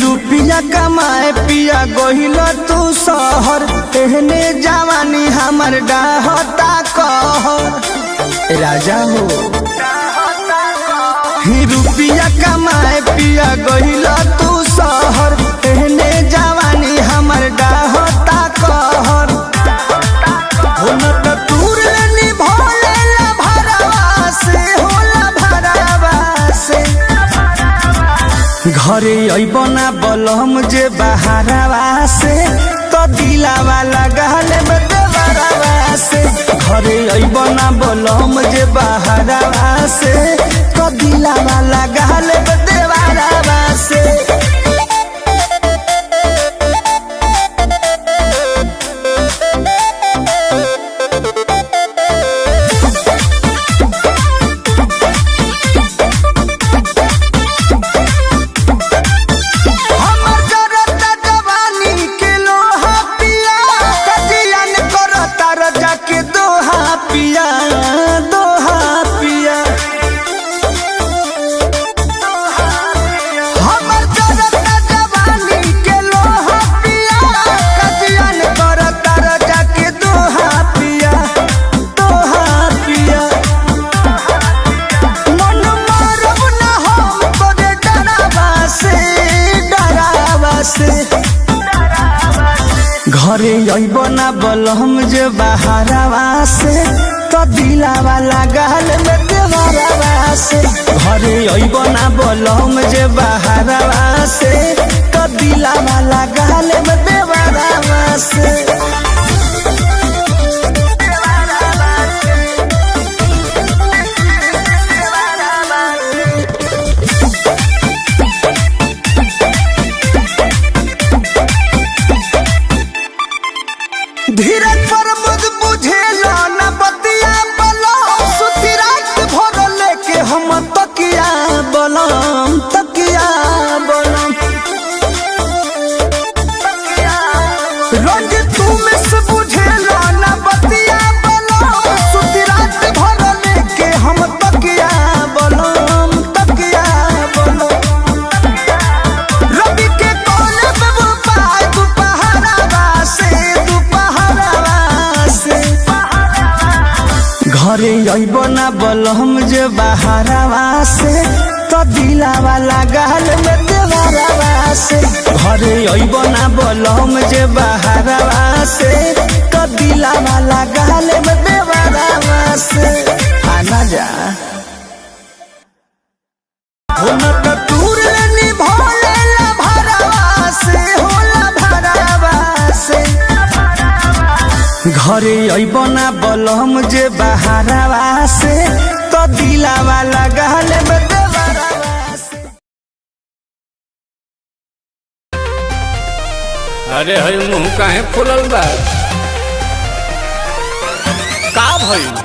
रुपया कमाए पिया गोहिल तू शहर, एहने जवानी हमर डाहता कहर राजा हो। रुपया कमाए पिया गोहिल तू शहर, एहने जवानी हमर डाहता कहर। तूर निभोले ला भरवा से होला भरवा से, घरे अइबना बलम जे बहारवा से, तो दिलावा लगाल देवरवा से। घरे अइबना बलम जे बहारवा से, तो दिलावा लगाल देवरवा से। घरे अइबना बलम जे बहारवा से, तो दिलावा लगाल देवरवा से। घरे अइबना बलम जे बहारवा से, तो दिलावा लगाल देवरवा से। धीरज पर मुझ बुझेला न बतिया बलम, सुती रात भर लेके हम तकिया बलम तकिया बलम। रंग तू में से बुझेला न बतिया बलम, सुती रात भर लेके हम तकिया बलम तकिया बलम। रवि के कोने में वो पाए दोपहरवा से, घरे अइबना बलम जे बहारवा से, तो दिलावा लगाल देवरवा से। घरे अइबना बलम जे बहारवा से, तो दिलावा लगाल देवरवा से। आना जा तूर निभोले ला भरवा से होला भरवा से। घरे अइबना बलम जे बहारवा से, तो दिलावा लगाल देवरवा से। अरे हई मुंह काहे फुलल बा? का भइल?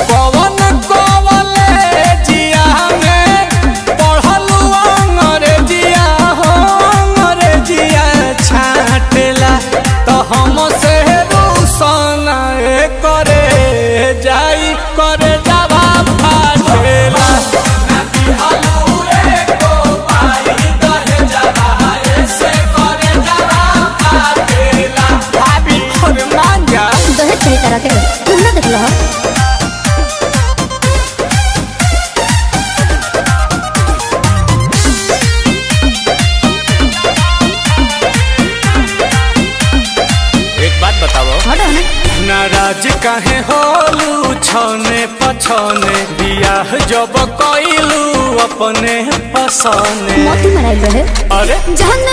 पवन कॉलेजिया में पढ़लू अंग्रेजिया हो, अंग्रेजिया छाटेला तो हम से रूसन करे जाई करे जावा फाटेला। नाराज काहे होलू छने पछने बियाह जब कइलू अपने पसने मोती मराइल रहे। अरे जहन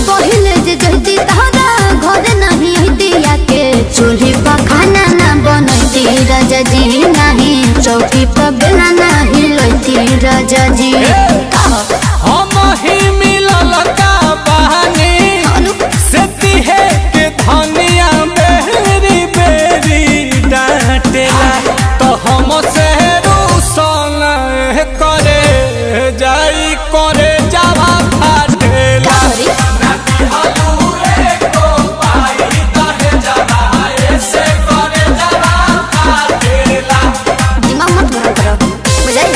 पहिले जे जहती तारा घर नहीं दिया के चूल्ही पर खाना ना बनती राजा जी नहीं चौकी पर बेला नहीं लती राजा जी हम ही मिलल का बहानी सेती है के धनिया बेरी बेरी डांटेला तो हम से रूसन करे जाई करे जावा फाटेला दिमाग मत गरम करो बुझाई।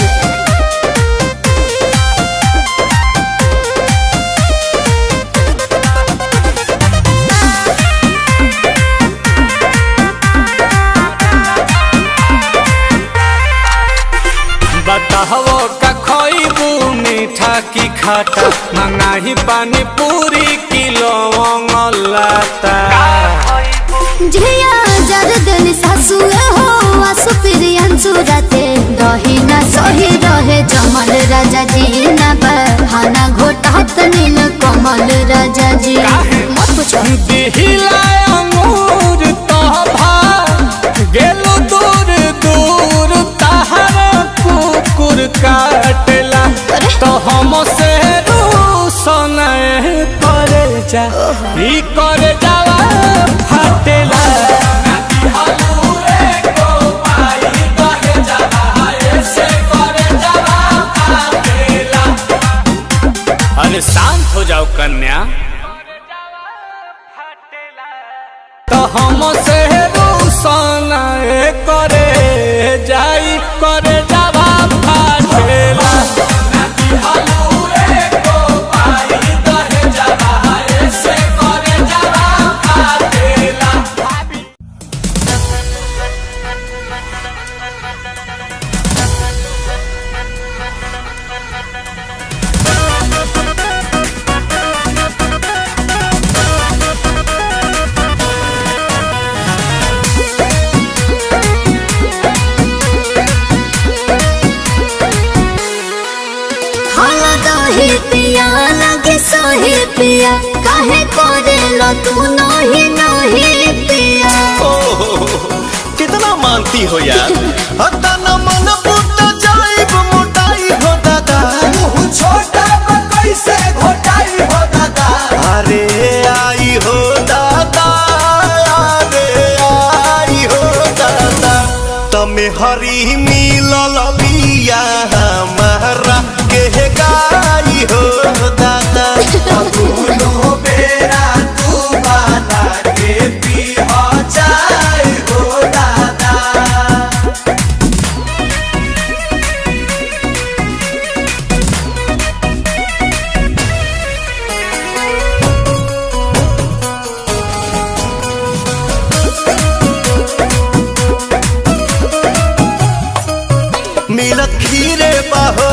बताहो का खोइबू मीठा की खाटा मंगाही पानी पूरी किलो लाता झिया जर दिन सासुए हो आसु प्रियंसु राते दही ना सही रहे जमल राजा जी ना बहाना घोटात नील कमल राजा जी मत पूछो दिहिला अंगूर तोभा गेलु दूर दूर तहरा कुकुर काटेला तो हम से रूसन करे जा ई करे जावा फाटेला अरे शांत हो जाओ कन्या तो हम से रूसन करे जाई करे जावा फाटेला हाला दही पिया लगे सोही पिया काहे करे लो तू नहीं नहीं पिया कितना मानती हो यार हता न मन फूट जाइब मोटाई हो दादा छोटा कैसे घोटाई हो दादा अरे आई हो दादा अरे आई हो दादा तमे हरी मिलल बिया हमारा के गाई हो दादा दोनों बेरा तू बाना के पी हो जाए हो दादा। मिलत खीरे बाहो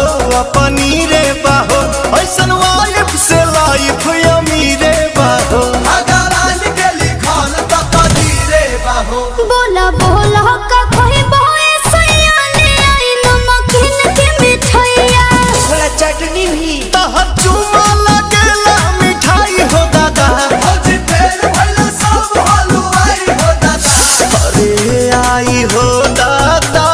पनीरे बाहो ऐसन वाइफ से लाइफ अमीरे बाहो अगरान के लिखल त कदीरे बाहो बोला बोला का कोई बोए सैया ले आई नमकीन के मिठाइया थोड़ा चटनी भी तहर चुमा लगेला मिठाई हो दादा आज फेर भइल सब हलवाई हो दादा अरे आई हो दादा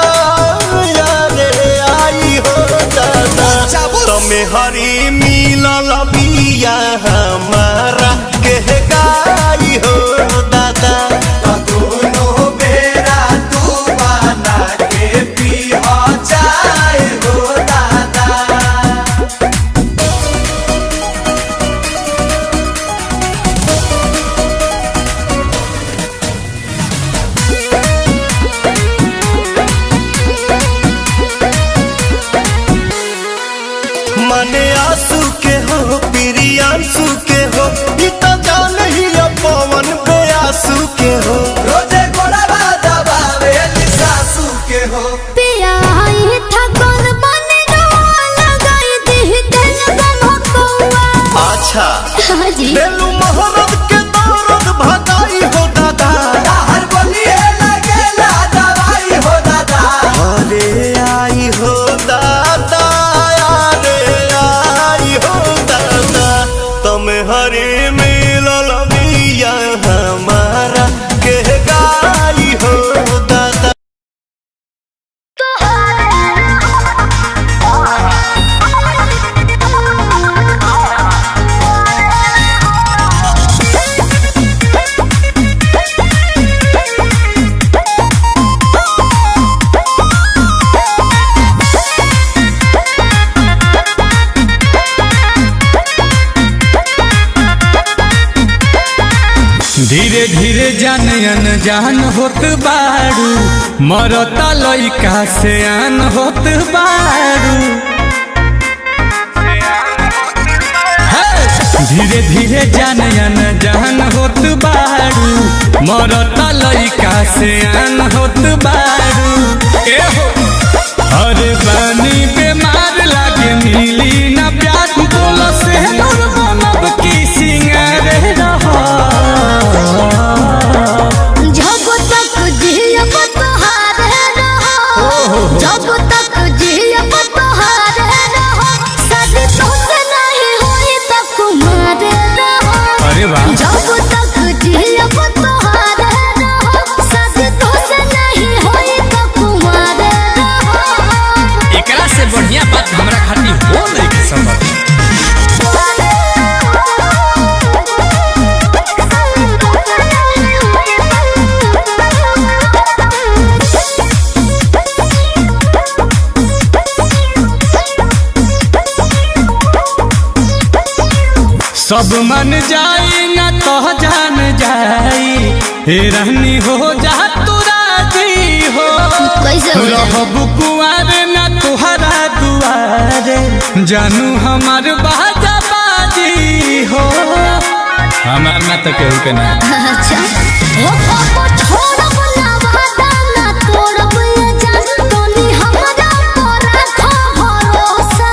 तमे हरी मिलल बिया हमारा के गाई हो दादा दोनों बेरा तू बना के पी हो जाए हो दादा। मने आंसू के हो प्रियांशु के हो ई तो जान ही पवन पे आंसू के हो रोजे गोड़ा दबावे सासू के हो पिया आई था कौन बने लगाई दी दिल गम अच्छा हाँ जी बेलू मोहरत के दौरत भगाई हो दादा हर बोलिए धीरे जान अनजान होत बारू, मरता लइका से आन होत बारू। धीरे धीरे जान अनजान होत बारू, मरता लइका से आन होत बारू। अरे बानी बेमार लागे मिली ना प्यार, बोलो से दूर बनब की सिंगार रहा। जब तक जियब तोहारे रहो, जब तक जियब तोहारे रहो, शादी तोसे नहीं होई त कुमार रहो। अरे वाह। जब तक जियब तोहारे रहो, शादी तोसे नहीं होई त कुमार रहो। एकरा से बढ़िया बात हमरा खातिर हो नहीं के संभव। सब मन जाई ना तो जान जाई, हे रहनी हो जा तू राजी हो। कैसे हो जाए? रहब कुआर ना तुहरा दुआरे, जानू हमार बाजा बाजी हो। हमार ना तो केहू के ना। अच्छा ओ पापा छोड़ब ना वादा ना तोड़ब ये जान, तोनी हमरा पर रखो भरोसा।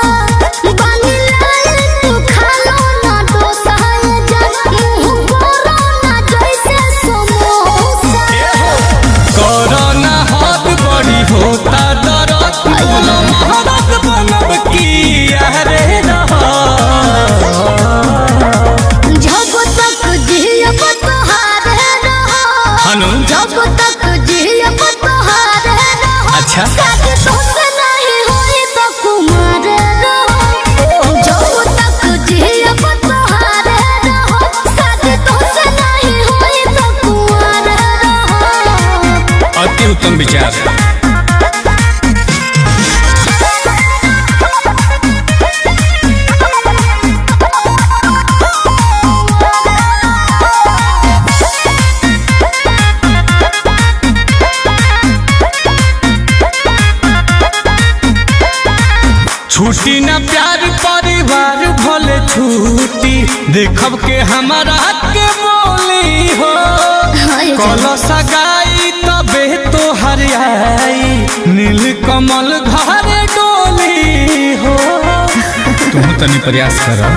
बानी लाल तू खालो ना डोसा ये जान, मुंह बोरो ना जैसे समोसा। कोरोना हाथ बड़ी होता दरद, बोलो महाराज बनब की यारे रहा। जब तक जियब तोहारे रहो, हनु? जब तक जियब तोहारे रहो, अच्छा। शादी तोसे नहीं होई त कुमार रहो। जब तक जियब तोहारे रहो, शादी तोसे नहीं होई त कुमार रहो। अति उत्तम विचार। छुट्टी ना प्यार परिवार भले छुट्टी, देखब के हमारा के बोली हो। हाय कल सगाई तबे तो हरियाई, नील कमल घरे डोली हो। तुम तनी प्रयास करो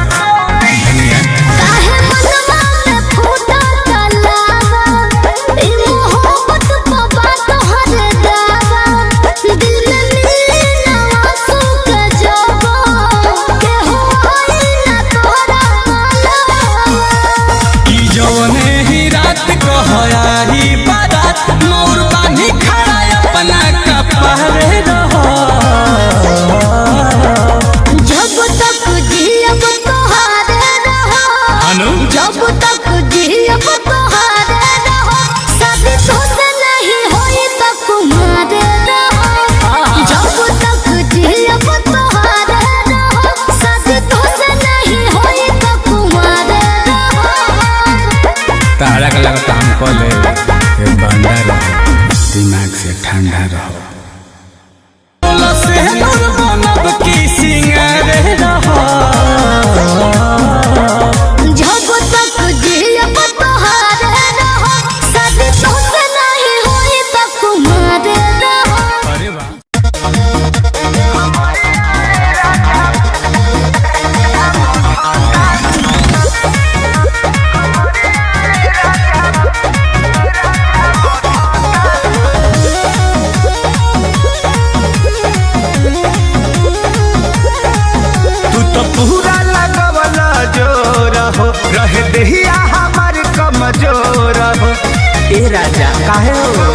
धनिया। काहे मनवा में फूटा कलावा, ई मोहब्बत बाबा तोहरे दावा। दिल में मिले ना आंसू के जवा, केहू आई ना तोहरा मालवा। की जौने ही रात कहयाही बारात, मोर बानी खड़ा अपना कपड़े रहो। जब तक जियब तोहारे रहो, हनु? जब तक जियब तोहारे रहो, शादी तोसे नहीं होई त कुमार रहो। जब तक जियब तोहारे रहो, शादी तोसे नहीं होई त कुमार रहो। तारा का लगता हमको ले बंदा रहो, दिमाग से ठंडा रहो। जब तक जियब तोहारे रहो, शादी तोसे नहीं होई त कुमार रहो। अरे वाह। तू तो पूरा लगवला जोर हो, रहे देहिया हमार कमजोर हो। ए राजा काहे हो?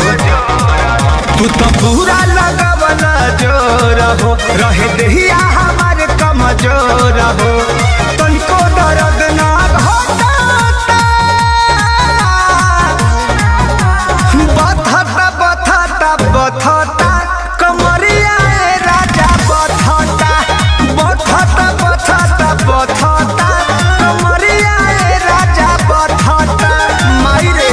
तू तो पूरा लगवला जोर हो, रहे देहिया हमार कमजोर हो। तनिको दर्द ना होता, बथता बथता बथता कमरिया ए राजा बथता, बथता बथता बथता कमरिया ए राजा बथता। माई रे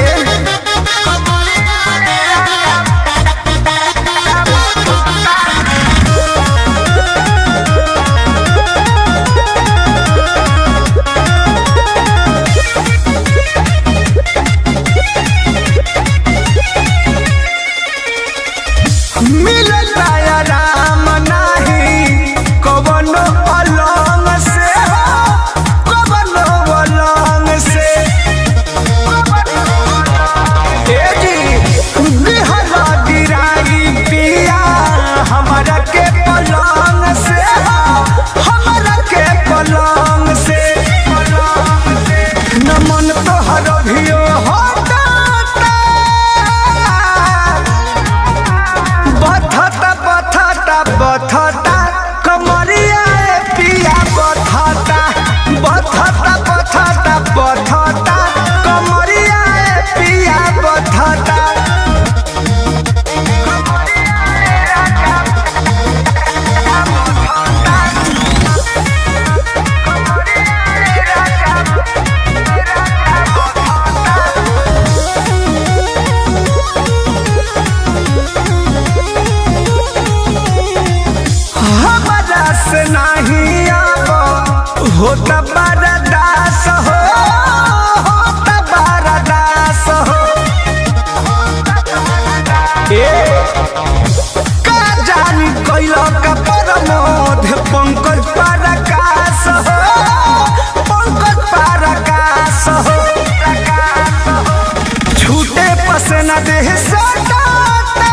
से न देह सटाता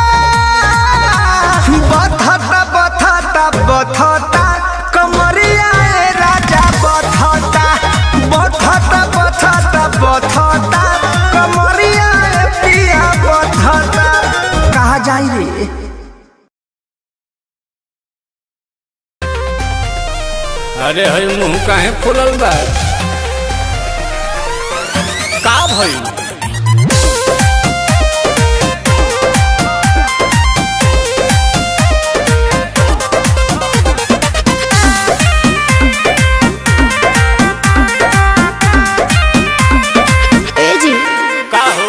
बथता बथता बथता कमरिया ए राजा बथता बथता बथता बथता कमरिया ए पिया बथता कहाँ जाई रे। अरे हई मुंह काहे फुलल बा? का भइल? का हो?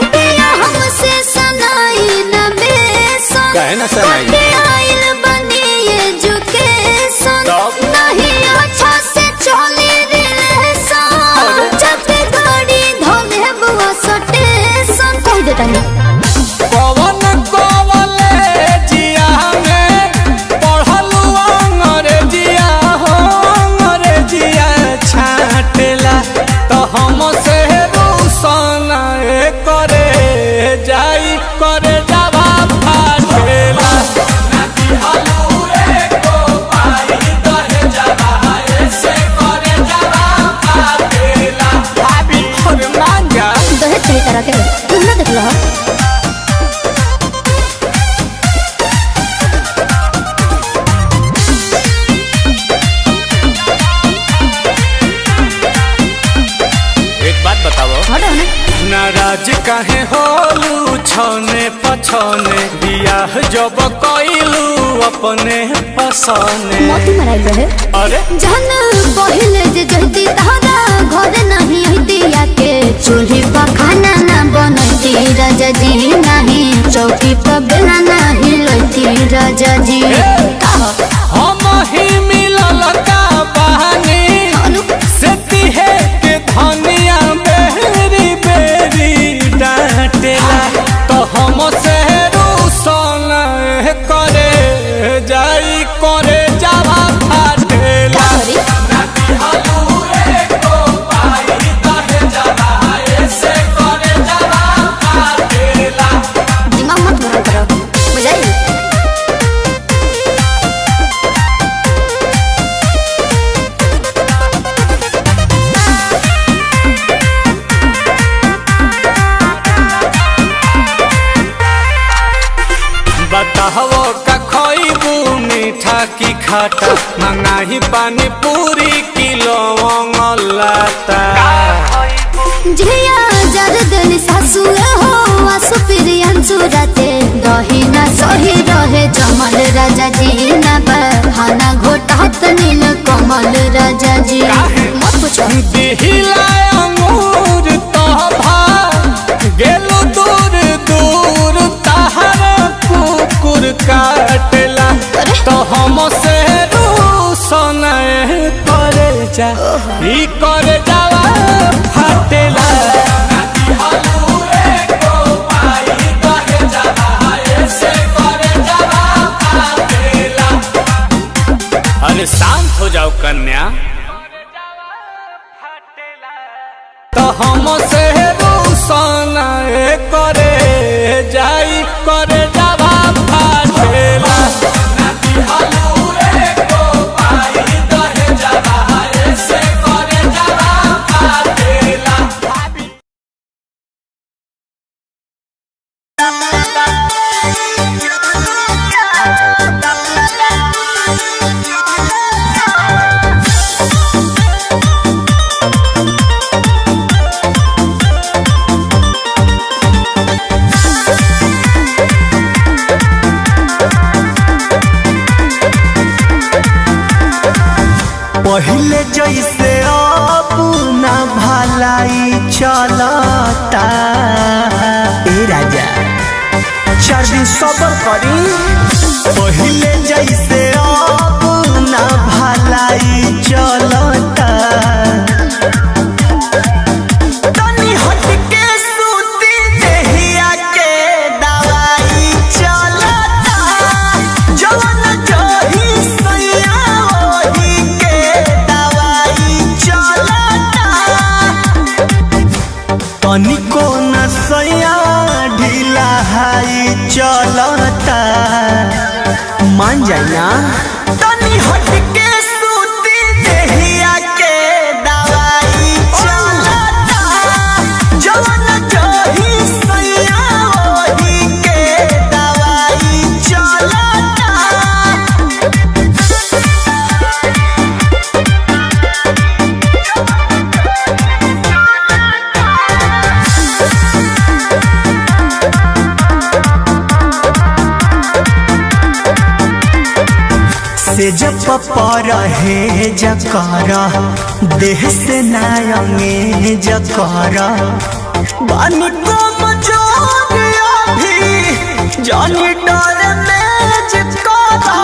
हमसे सनाई न बेसन काहे ना सनाई? कटे आइल बनी एजुकेशन तब? नहीं अच्छा से चली रिलेशन जब गाड़ी धोले बुआ स्टेशन कह देता नहीं कवन कॉलेजिया में पढ़लू अंग्रेजिया हो अंग्रेजिया छाटेला तो हमसे रूसन करे जाई करे जावा फाटेला अरे मान जा दहेज कई तरह के तुम ना देख लो एक बात बताओ, हटो ना नाराज काहे होलू छने पछने बियाह जब कइलू अपने पसने मोती मराइल रहे अरे जहन पहिले जे जहती तहरा घर नहीं हती के चूल्ही पर खाना ना बनती राजा जी नहीं चौकी पर बेला नहीं लती राजा जी हम ही मिलल का बहानी से तिहे के धनिया बेरी बेरी डांटेला तो हम से रूसन करे जाई करे जावा फाटेला दिमाग मत गरम करो बुझाई बताहो का खइबू मीठा की खाटा मंगाही पानी पूरी किलो लाता झिया जर दिन सासु हो आसु प्रियंसु राते दही ना सही रहे जमल राजा जी ना बहाना घोटात नील कमल राजा जी मत पूछो दिहिला अंगूर तोभा गेलु दूर दूर तहर कुकुर काटेला तो हम से रूसन करे जा ई करे जावा फाटेला अरे शांत हो जाओ कन्या। तो हम से रूसन करे जाई करे जावा फाटेला पहले जैसे अब ना भलाई चलता ए राजा 4 दिन सबर करी पहले जैसे अब ना भलाई चलता तनी हट के सूती देहिया के दवाई चलता जवन जही सैया ओही के दवाई चलता तनिको न सैया ढील मान जाए ना तनी हट के सूती देहिया के दवाई चलता जवन जही सैया ओही के दवाई चलता। से जब पर है जकारा देह से नायंगे जकारा बानी को मचोरिया भी जानी डर में जकारा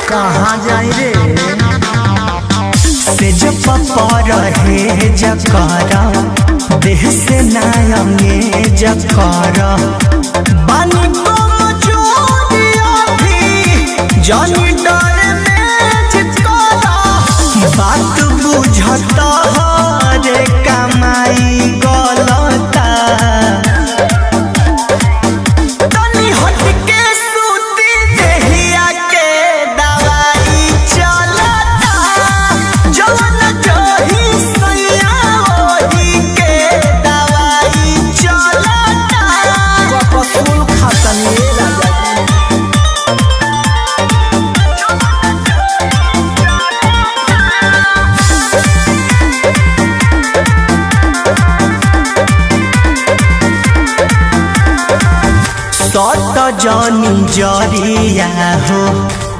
कहाँ जाए रे से जब पर है जकारा देह से नायंगे जकारा बानी को मचोरिया भी जानी बात बुझता रे कमाई गलता तनी हट के सूती देहिया के दवाई चलता जवन जही सैया ओही के दवाई चलता। कपसूल खातन ये राजा सट जानी जरिया हो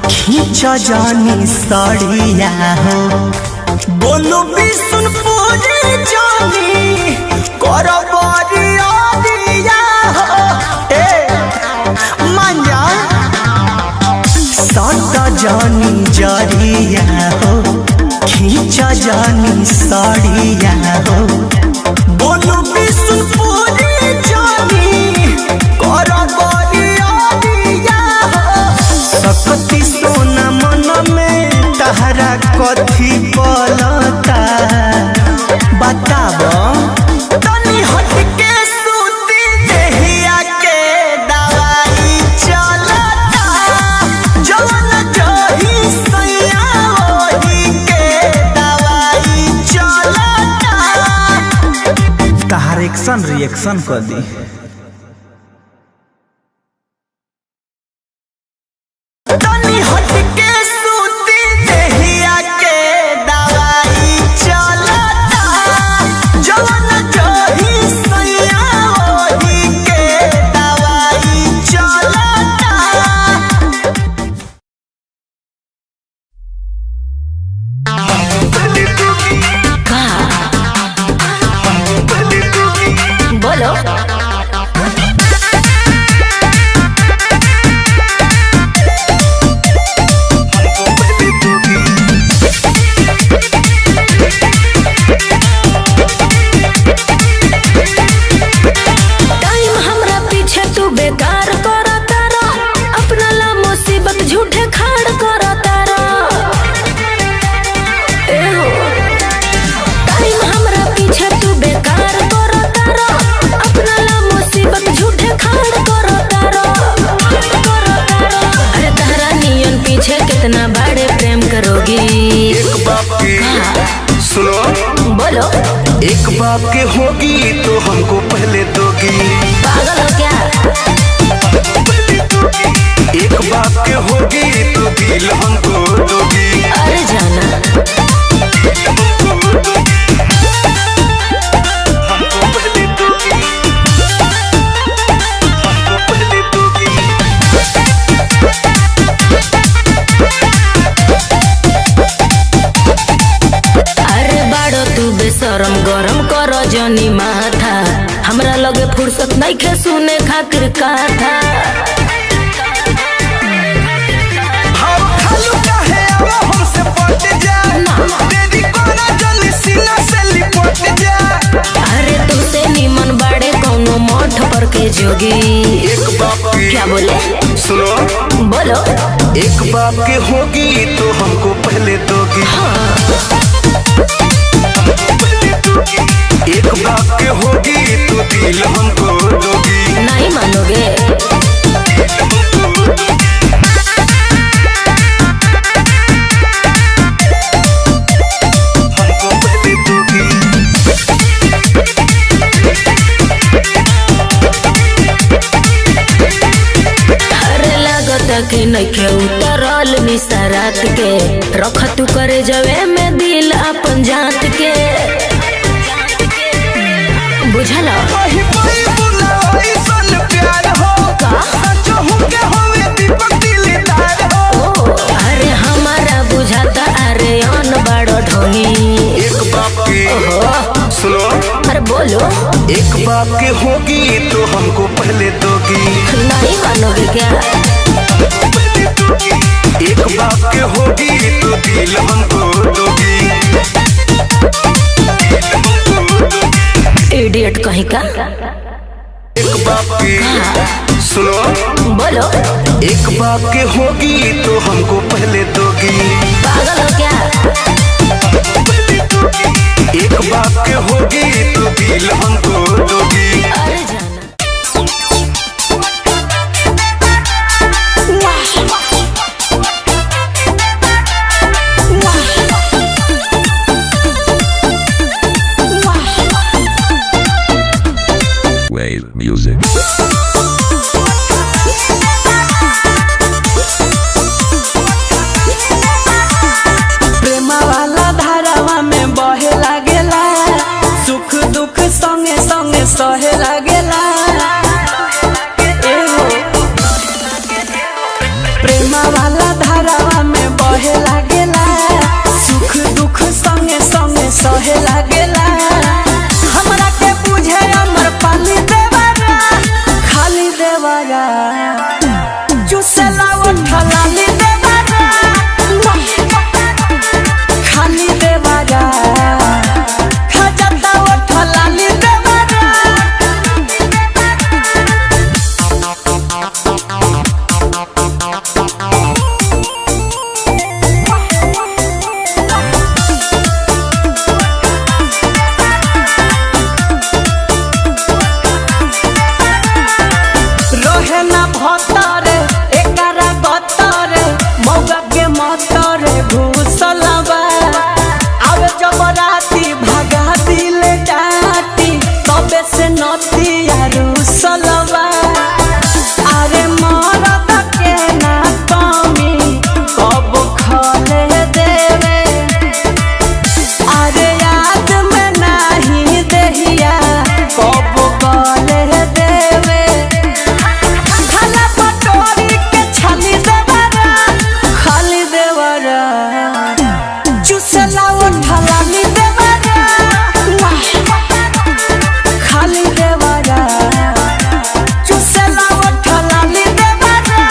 खींच जानी सड़िया हो बोलू बिशुनपुरी जानी कर बरिया दिया हो मान जा सट जानी जरिया हो खींच जानी सड़िया हो बोलू बिशुनपुरी जानी सकती सोना मन में तहरा कथी पलता बताब तनी हट के सूती देहिया के दवाई चलता जवन जही सैया ओही के दवाई चलता। तहर एक्शन रिएक्शन कर दी तनी हट के सूती देहिया के दवाई चलता जवन जही सैया ओही के दवाई चलता। बोलो कितना बड़े प्रेम करोगी। एक बाप के सुनो बोलो एक बाप के होगी तो हमको पहले दोगी। पागल हो क्या? एक बाप के होगी तो दिल हमको दोगी। अरे जाना हमको पहले दोगी, हमको पहले दोगी। अरे बाड़ो तू बेशरम गरम कर जनी माथा, हमरा लगे फुर्सत नहीं खे सुने खातिर कथा। अरे तुझसे निमन बाड़े कौनो मठ पर के जोगी। एक बाप के क्या बोले सुनो बोलो एक बाप के होगी तो हमको पहले दोगी। हाँ। एक बाप के होगी तो दिल हमको दोगी। नहीं मानोगे के नइखे उतरल निसरात के रख तू करे जवे में दिल अपन जात के बुझल अरे हमारा बुझाता अरे अन बड़ो ढोंगी एक बाप के सुनो अरे बोलो एक बाप के होगी तो हमको पहले दोगी नहीं मानोगे क्या एक बाप के होगी तो दिल हमको दोगी इडियट कहीं का एक बाप के सुनो बोलो एक बाप के होगी तो हमको पहले दोगी पागल हो क्या एक बाप के होगी तो दिल हमको दोगी अरे जाना Wave music. प्रेमा वाला धारावा में बहे लागेला सुख दुख संगे संगे सहे लागेला प्रेमा वाला धारावा में बहे लागेला सुख दुख संगे संगे सहे लागेला हमरा के बुझे अमर पाली देवारा खाली देवारा चुसला उठला ली देवारा खाली देवारा खजता उठला ली देवारा रोहे ना भतरे एकरा गतरे मौगा के मतरे घुसलवा आवे जब राती भागा दिले डाटी तबे से नती रुसलवा अरे मरद के ना कमी कब खले देवे अरे याद में नहीं देहिया कब गले देवे खाला पटोरी के छाली देवरा खाली देवरा चुसला उठला ली देवरा खाली देवरा चुसला उठला ली देवरा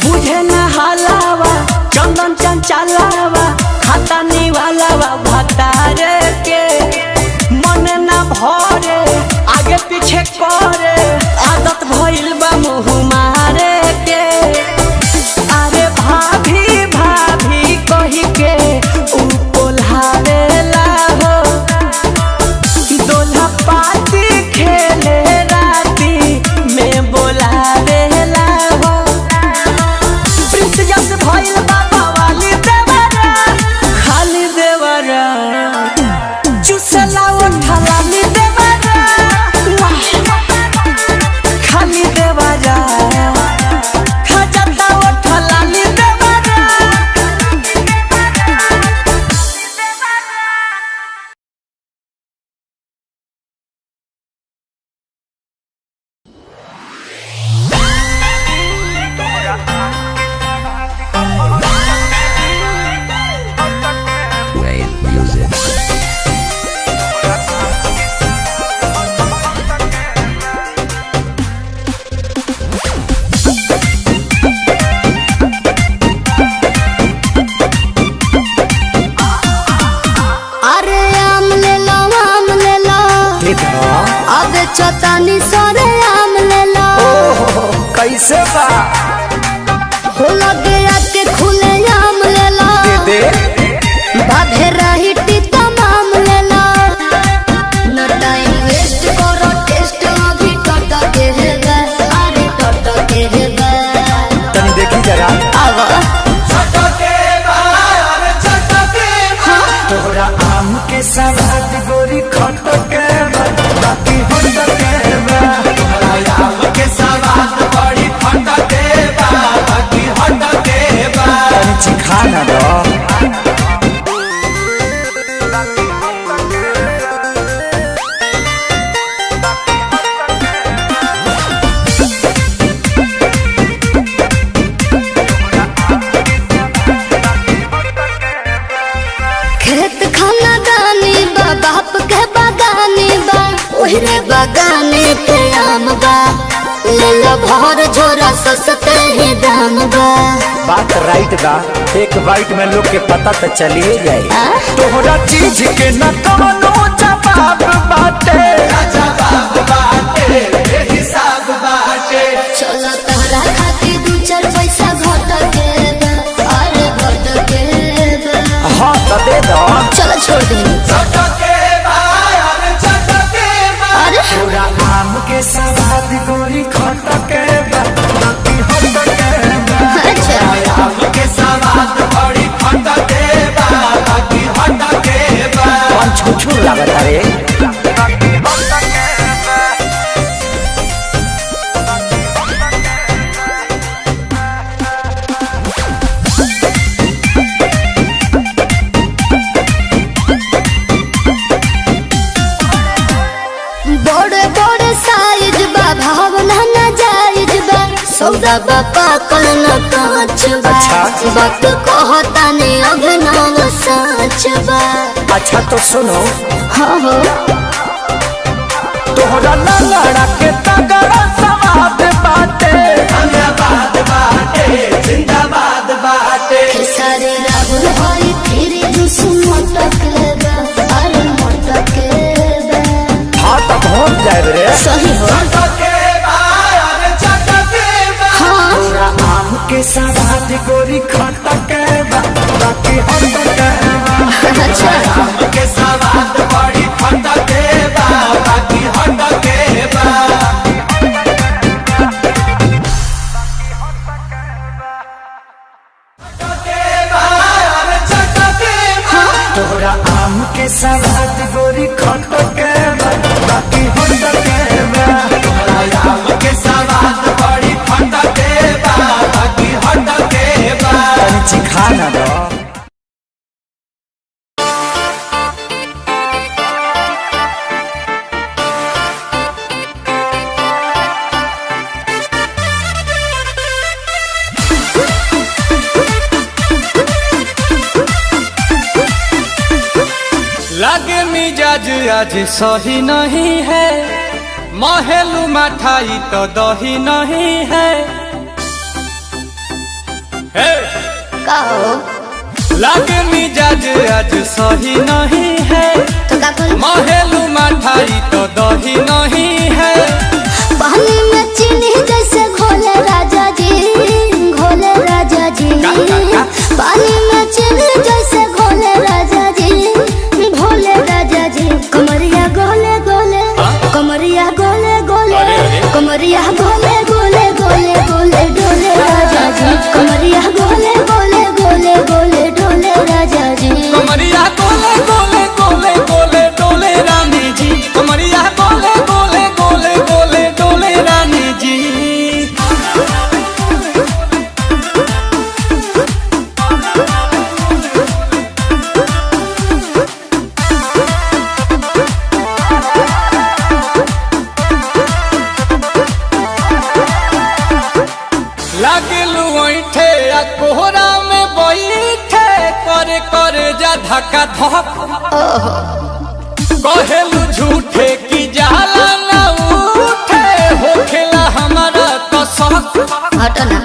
बुझे न हलावा चंदन चंचलावा खाता निवालावा भतारे के मन न भरे आगे पीछे करे आदत भइल बा मुँह मारे के अरे भाभी भाभी कही के उ पोल्हावेला हो दोल्हा पाती खेले राती में बोलावेला हो प्रिंस जस भइल बाबा वाली देवरा खाली देवरा चुसला उठला ली देवरा खाली देवरा खजता उठला ली देवरा Wave music. अरे आम ले लो अब चतानी सरे आम ले लो कैसे बा हो लगे आके खुले आम ले लो दे बाधे रही तमाम ले लो न टाइम वेस्ट करो टेस्ट अभी टट के है अरे टट मेरे बगाने के आम बा, ले लो भर झोरा सस्ते ही दाम बा। बात राइट बा, एक बाइट में लोग के पता तो चलिए जाए। तोहरा चीज के न कवनो जवाब बाटे, हिसाब बाटे। चलो तहरा खातिर 2-4 पैसा घट के बा, अरे घट के बा। हाँ तो दे दो। चलो छोड़ दी। अरे पूरा आम के सवाद गोरी खटके बा, बाकी हटके बा। अच्छा आम के सवाद बड़ी खटके बा, बाकी हटके बा। कौन छुछू लागत रे? बड़े बड़े साइज बा, भावना ना जायज बा, सौदा बा पाकल न कांच बा। अच्छा। बात कहता ने अभिनव सच बा। अच्छा तो सुनो, हाँ हो तोहरा लड़ा के तगड़ा सवाद बाटे, जिंदाबाद बाटे, जिंदाबाद बाटे। सारे राहुल भाई तेरे जुस मोटक बा, अरे मोटक बा। हाँ तो पहुँच जाए रे। सही हो। हाँ पूरा आम के सवाद गोरी खटके बा, बाकी हटके बा। अच्छा आम के सवाद बड़ी खटके बा, बाकी हटके बा। तोरा आम के सवाद गोरी खटके बा, बाकी हटके बा। तोरा आम के सवाद बड़ी खटके बा, बाकी हटके बा। तनी चिखा ना दो। लागे मिजाज आज सही नहीं है, महलू मठाई तो दही नहीं है। हे! कहो लागे मिजाज आज सही नहीं है, तो का करूं? महलू मठाई तो दही नहीं है। पानी में चीनी जैसे घोले राजा जी, घोले राजा जी। का? पानी में चीनी जैसे घोले राजा जी, घोले राजा जी। कमरिया गोले गोले, कमरिया गोले गोले, अरे, अरे। कमरिया गोले गोले गोले गोले डोले राजा जी। कमरिया गोले गोले गोले गोले डोले राजा जी। कमरिया गोले गोले गोले गोले डोले रानी जी। कमरिया गोले गोले गोले गोले डोले रानी जी। लागलू ऐठे आ कोहरा में बैठे, करे करे जा धक्का धक। कहेलू झूठे की जाला ना उठे, होखेला हमारा तो शक। हटो ना।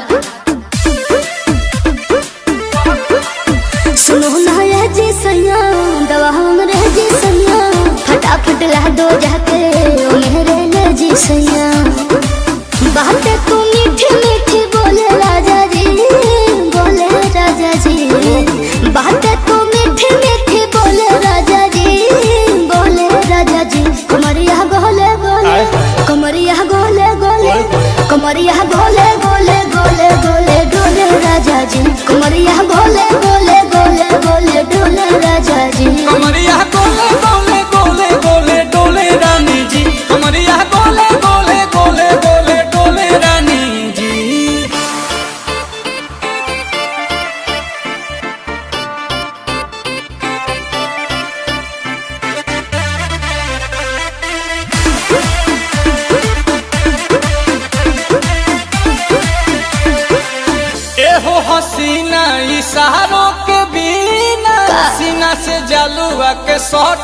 सुनो ना ये जी सैया, दवा हमरे जी सैया, फटाफट ला दो जाके ओ मेरे ले जी सैया। बातें तू मीठी मीठी बोले राजा जी, बोले राजा जी। बातें तू मीठी मीठी बोले राजा जी, बोले राजा जी। कमरिया गोले गोले, कमरिया गोले गोले, कमरिया गोले गोले गोले गोले डोले राजा जी। कमरिया गोले गोले गोले गोले डोले राजा जी। कमरिया गोले गोले गोले गोले डोले रानी जी। कमरिया गोले गोले गोले गोले डोले रानी जी। एहो हसीना इशारों के बिना, सीना से जलुआ के शॉट।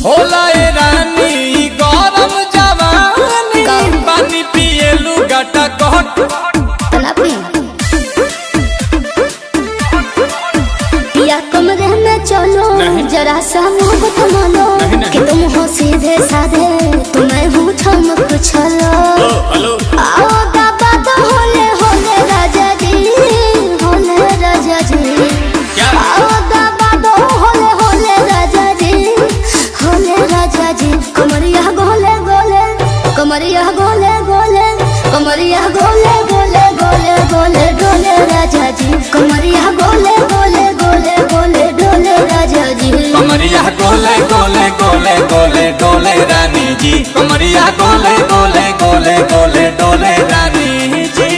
होला ए रानी गरम जवानी पानी पिए लुगाटा कहट तना पी या कमरे में चलो जरा सा मुंह थमालो कि तुम हो सीधे साधे तुम्हें हूँ ठमक छलो हेलो आओ बाबा तो होले होले राजा जी होले राजा जी आओ बाबा तो होले होले राजा जी होले राजा जी कमरिया गोले गोले कमरिया गोले गोले कमरिया गोले गोले गोले गोले डोले राजा जी कमरिया गोले गोले गोले गोले डोले राजा जी कमरिया गोले गोले गोले गोले डोले रानी जी कमरिया गोले गोले गोले गोले डोले रानी जी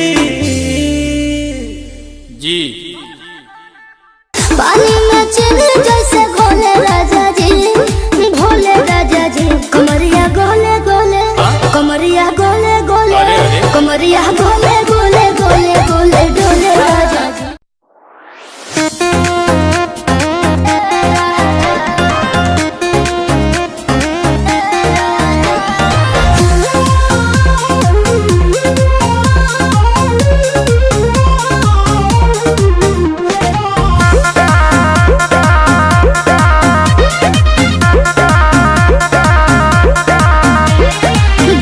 पानी में चीनी जैसे घोले राजा जी भोले राजा जी कमरिया गोले गोले कमरिया गोले गोले कमरिया गोले गोले गोले गोले डोले राजा जी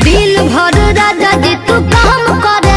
दिन भर राजा जी तू काम करे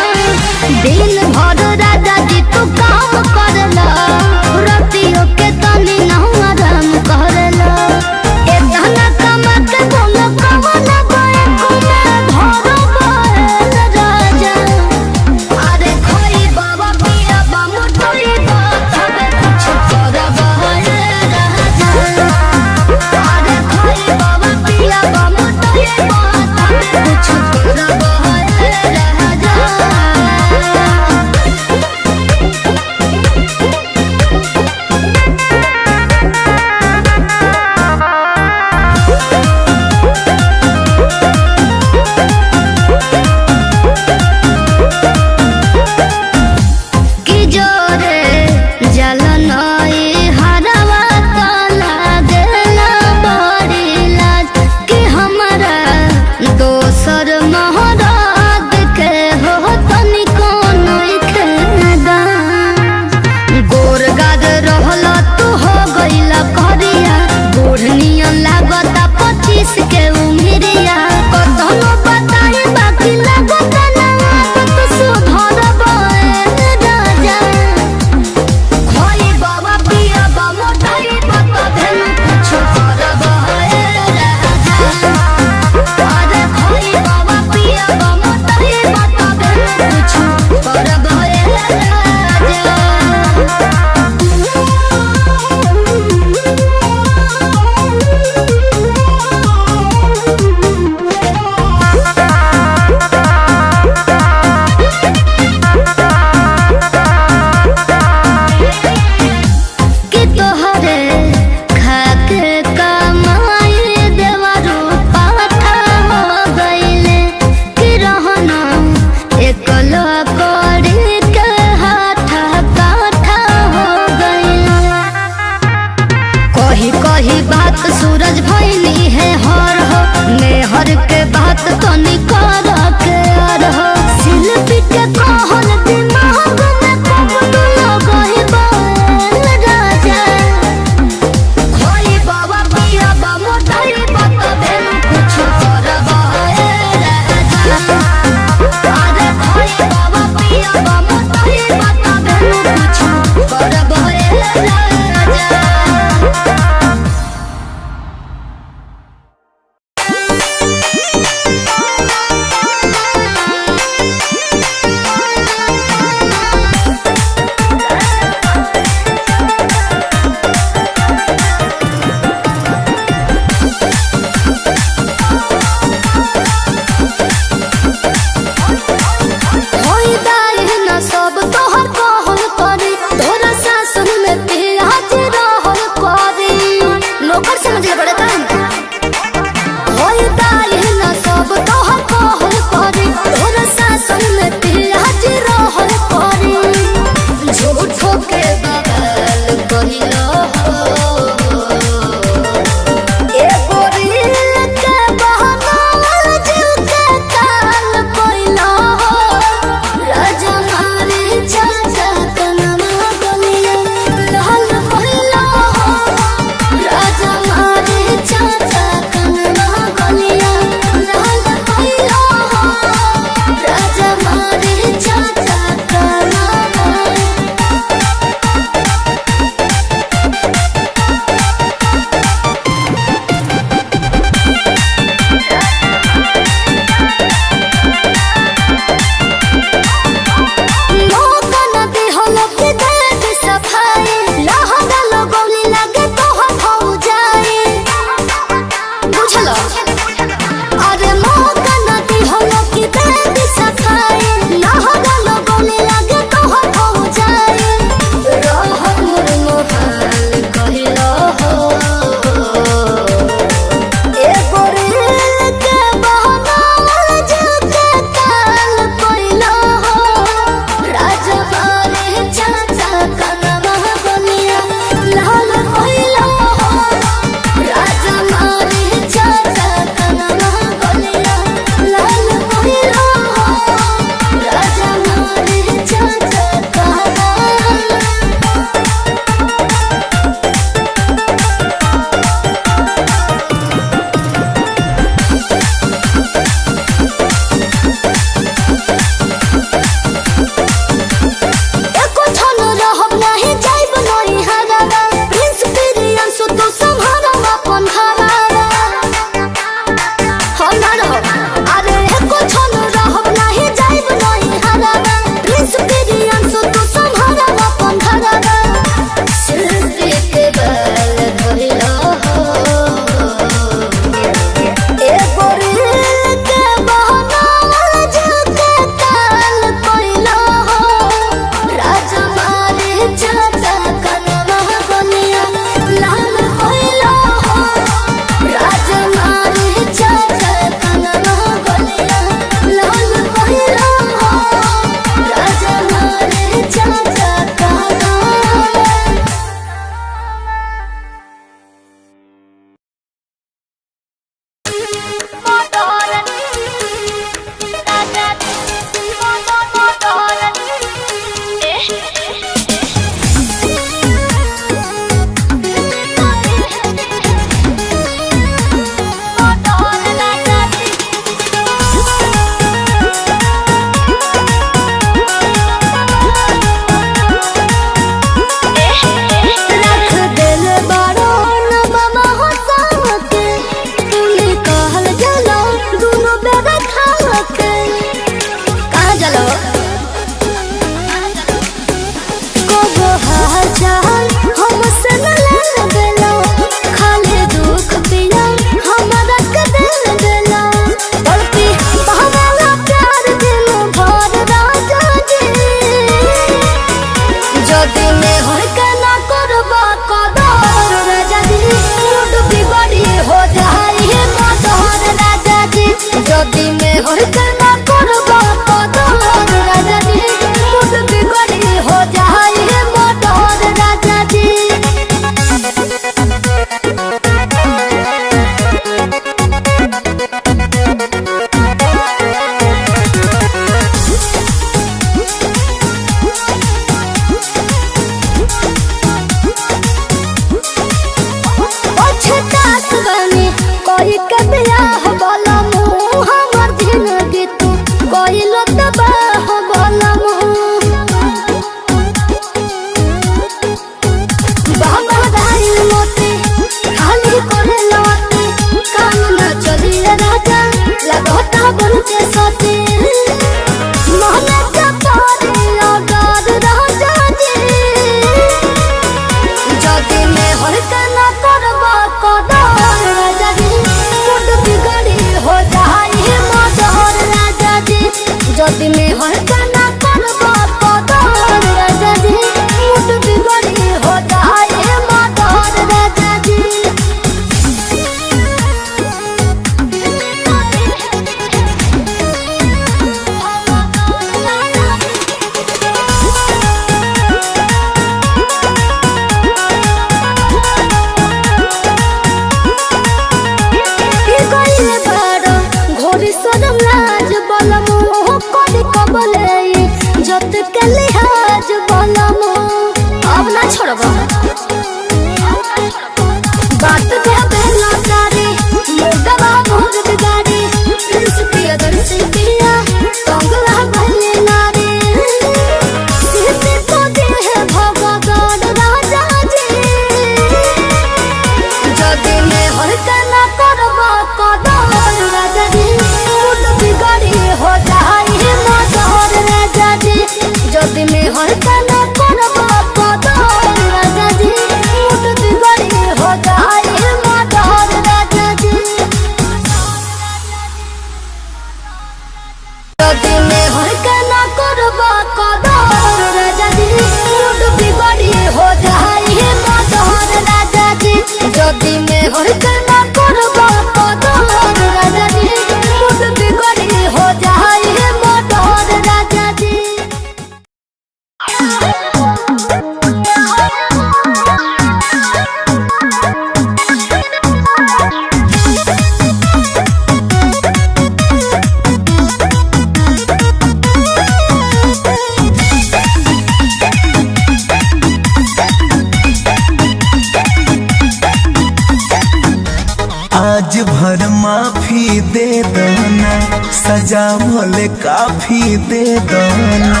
सजा भले काफी दे दना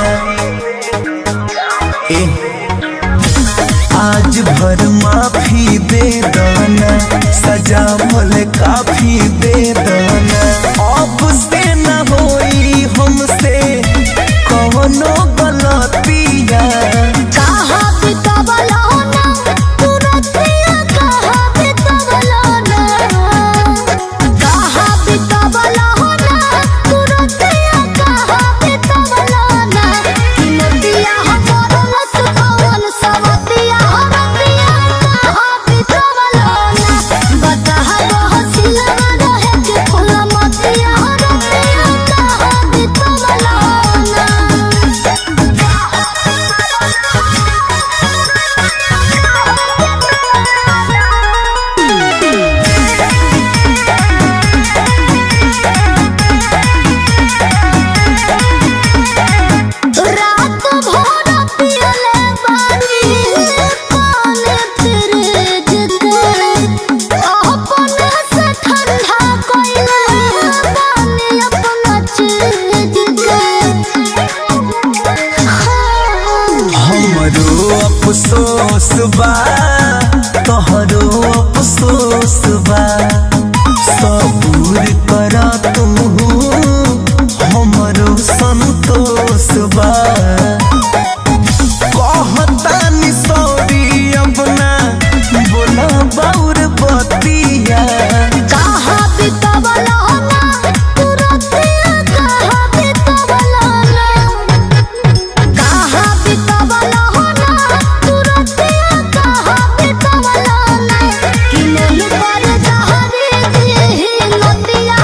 आज भर माफी दे दना सजा भले काफी दे दना अब से न होई हमसे कौनो गलतिया कहा बितवलो ना तू रतिया कहा बितवलो ना कहा बितवलो ना तू रतिया कहा बितवलो ना कि मोतिया हमरो लस कौन सवतिया हमतिया कहा बितवलो ना बता हो सिलवा रहे के फूल मोतिया हमतिया कहा बितवलो ना रात भर पियले बानी पानी तेरे जिते अपने से ठंडा कोइले बानी अपना चीज के हमरो अफसोस बा तोहरो अफसोस बा सबूर कर तुम हमरो संतोष बा कहतानी सॉरी अपना बोला बाउर बतिया कहा बितवलो ना तू रतिया कहा बितवलो ना कहा बितवलो ना तू रतिया कहा बितवलो ना कि मन पर जहरी दी नदिया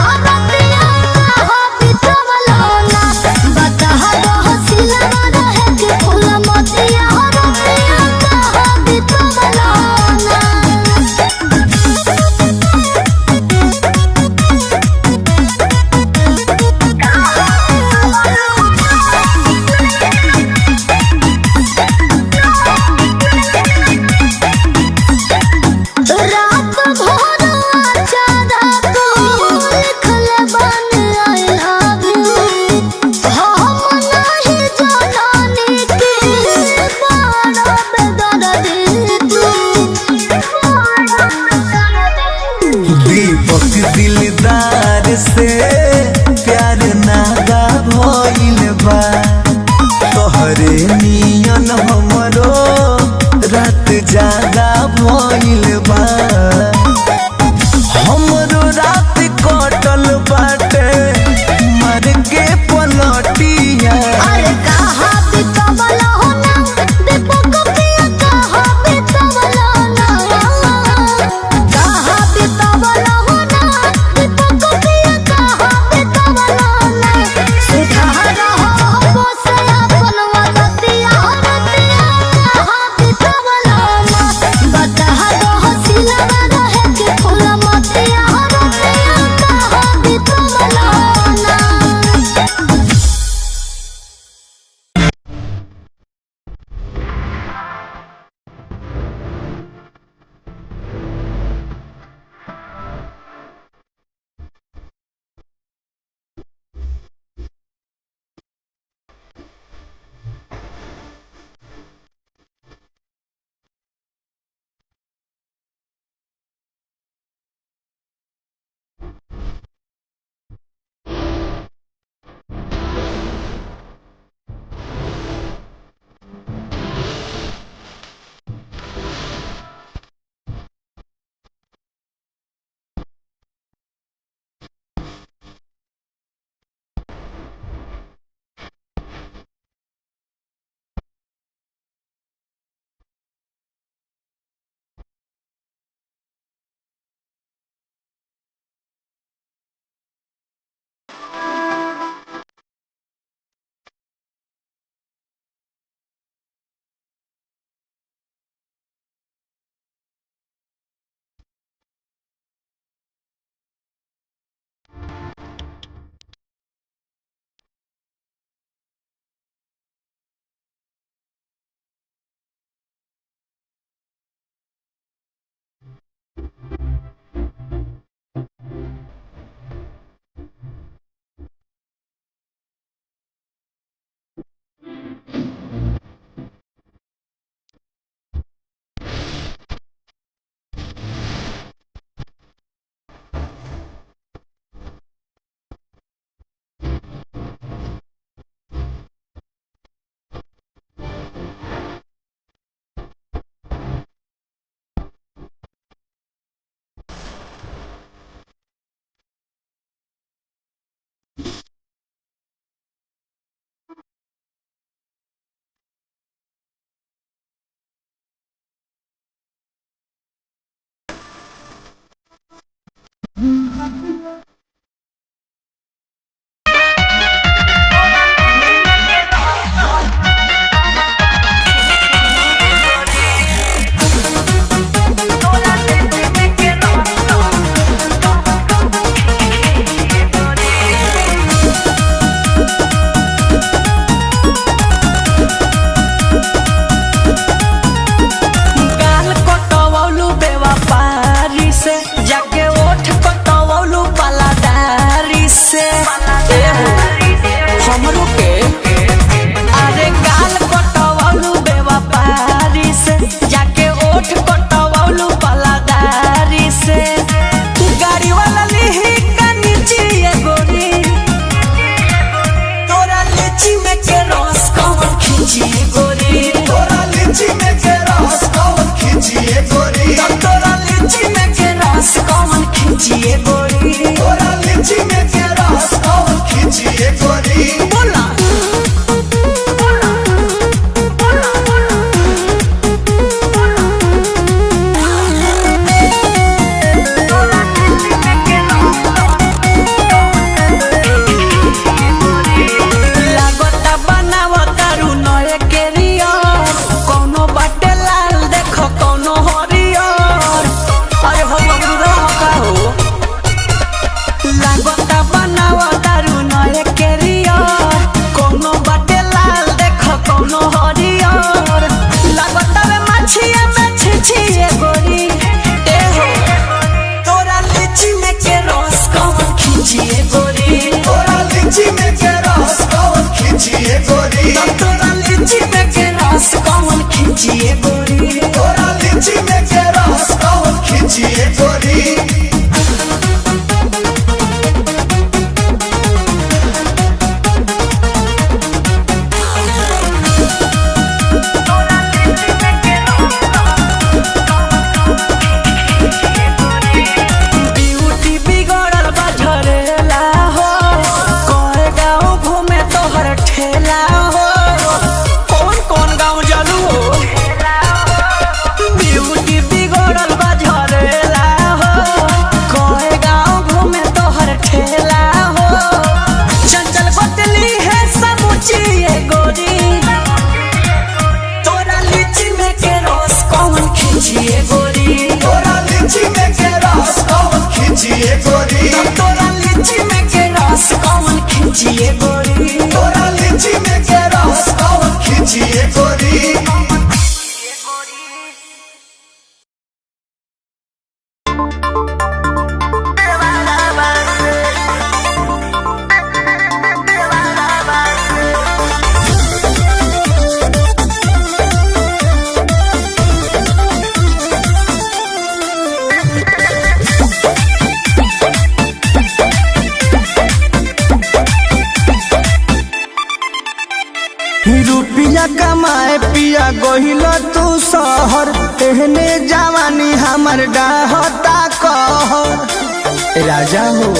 रुपया कमाए पिया गोहिल तू शहर एहने जवानी हमर डाहता कहर राजा हो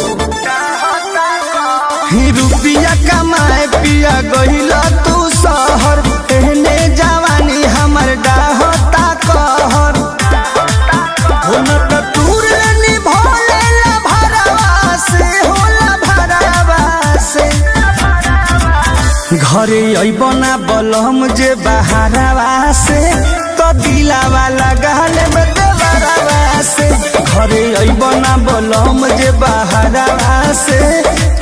रुपया कमाए पिया गोहिल तू शहर एहने जवानी हमर डाहता कहर घरे अबना बलम जे बहारवा से तो दिलावा लगाल देवरवा से घरे अबना बलम जे बहारवा से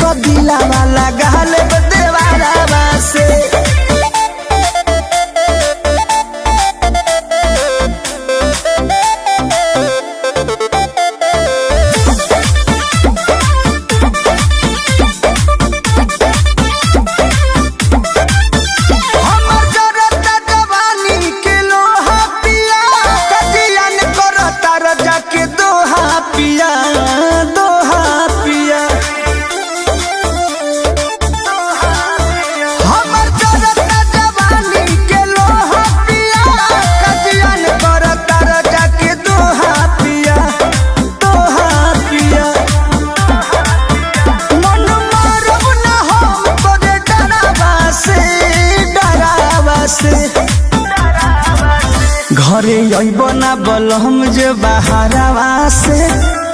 तो दिलावा लगाल देवरवा से हमर घरे अइब ना बलम जे बहारवा से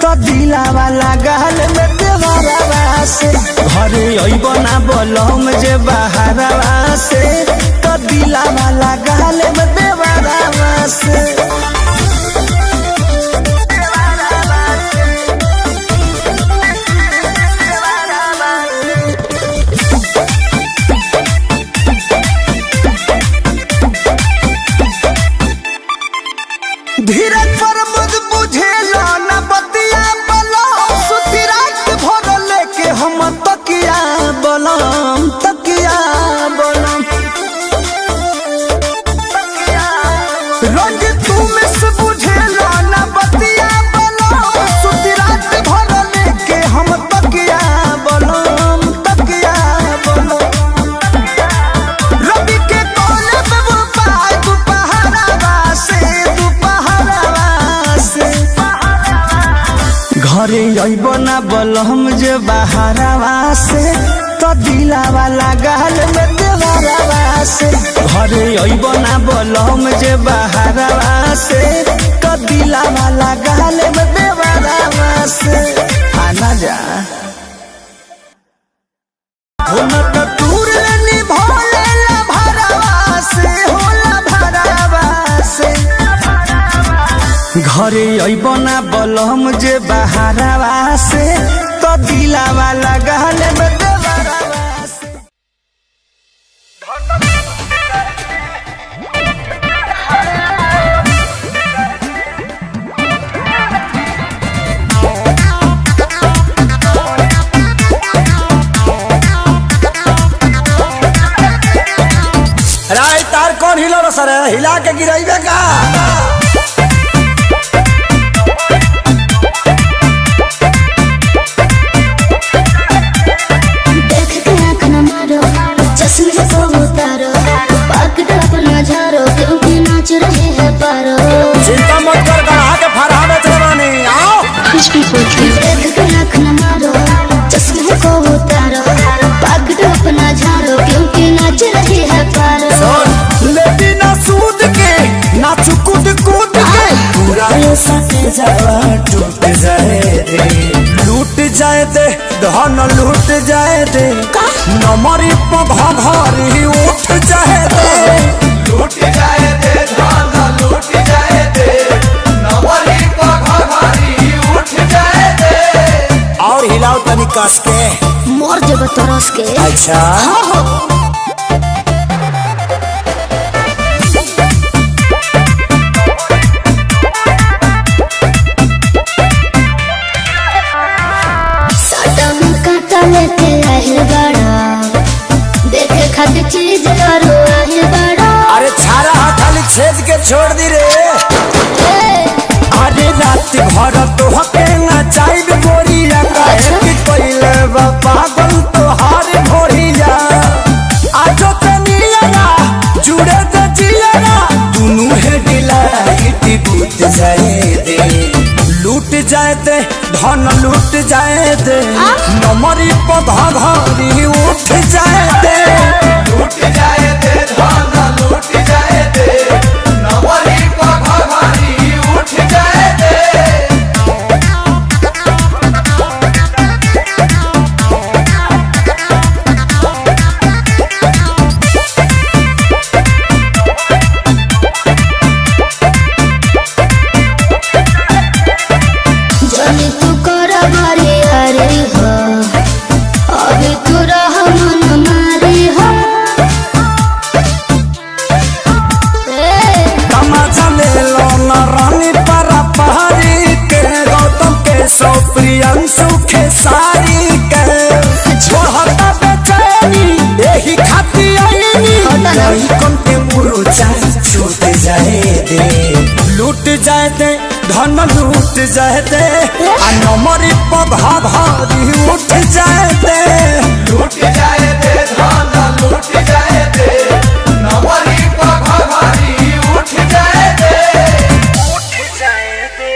तो दिलावा लगाल में देवरवा से। घरे अइब ना बलम जे बहारवा से तो दिलावा लगाल में देवरवा से। धीरज पर मुझ बुझेला न बतिया बलम सुती रात भर लेके हम तकिया बलम तकिया बलम। रोज तू मिस बुझेला न बतिया बलम सुती रात भर लेके हम तकिया बलम तकिया बलम। रवि के कोने पे वो पाय दुपहरावा से घरे अइब ना बलम जे बहारवा से तो दिलावा लगाल में देवरवा से। घरे अइब ना बलम जे बहारवा से तो दिलावा लगाल में देवरवा से। आना जा होला तो दूर निभोले ला भरवा से होला भरवा से। घरे अइब ना बलम जे बहारवा से तो दिलावा लगाल में देवरवा से। राय तार कौन हिलो सर हिला के गिराइबे का। चश्मे को उतारो पकड़ अपना झारो क्योंकि नाच रहे हैं पारो। चिंता मत कर गढ़ा के फरहा बेच रवानी आओ। कुछ भी पूछे देख के आँख न मारो चश्मे को उतारो पकड़ अपना झारो क्योंकि नाच रहे हैं पारो। लेती ना सूद के नाच कूद कूद के पूरा ये सटे जावा टूट जाए दे लूट जाए दे धन लूट जाए दे नमरी पघरी उठ जाए दे लूट जाए दे धन लूट जाए दे नमरी पघरी उठ जाए दे। और हिलाओ तनी कस के मोर जब तरस के। अच्छा लेके आहिल बड़ा देखे खातिर चीज करो आहिल बड़ा। अरे छारा खाली छेद के छोड़ दी रे। अरे रात भर तो हके ना चाइब गोरिया काहे कि पहिले बा पागल तो हार भोरिया आजो तनिया जुड़े त जिया दुनु है डिलाइट बूत जाए दे लूट जाए दे धन लूट जाए दे नमरी पघरी उठ जाए दे लूट जाए दे धन लूट जाए दे नमरी पघरी उठ जाए दे। जनी तू कर मारे हरे हो अभी तू रह मन मारे हो। तमाचा ले लो न रानी परा पहाड़ी के गौतम के सौ प्रियंशु के सारी के छोहता बेचैनी यही खाती आईनी नहीं कौन के मुरुचा छूट जाए दे लूट जाए दे धन लूट जाए दे आ नमरी पघरी उठ जाए दे लूट जाए दे धन लूट जाए दे नमरी पघरी उठ जाए दे उठ जाए दे।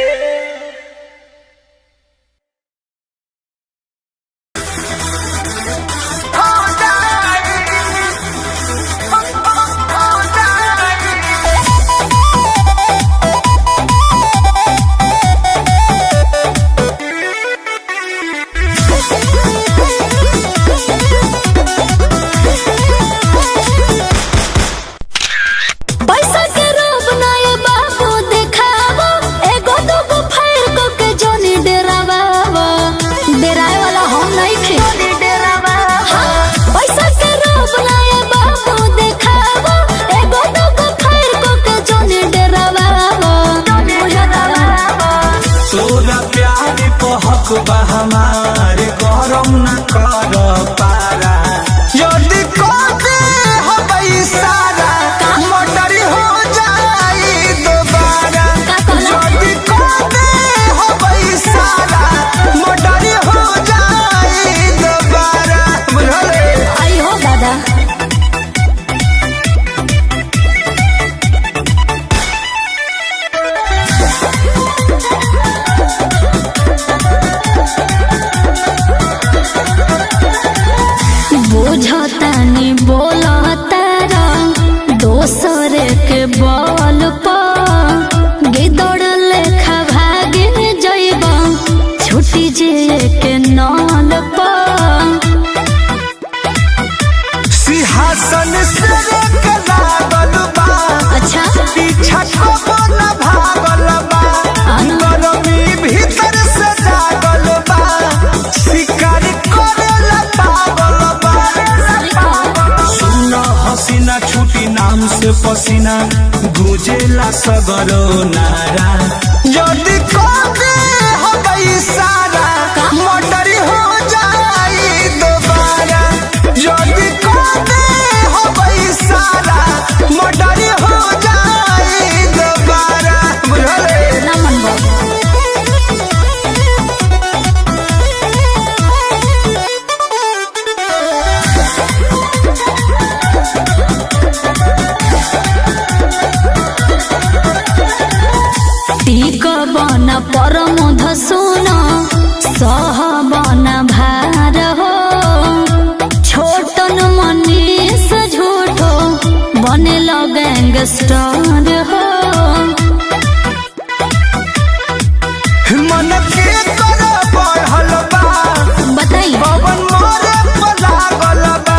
पीछा कबो न भागल बा गरमी भीतर से जागल बा शिकार करेला पागल बा सुना हसीना छुटी नाम से पसीना गुजेला सगरो नारा जल्दी कोके हो गई सारा मोटर हो जाई दोबारा जल्दी कोके हो गई सारा मोटर हो जाई दोबारा बुझले ना मन बाबू टीक बन परमध सुन सह बन भार हो छोटन मनीष झूठो बने गैंगस्टर हो मन के कर बढ़ल बा बताई पवन मोरे लागल बा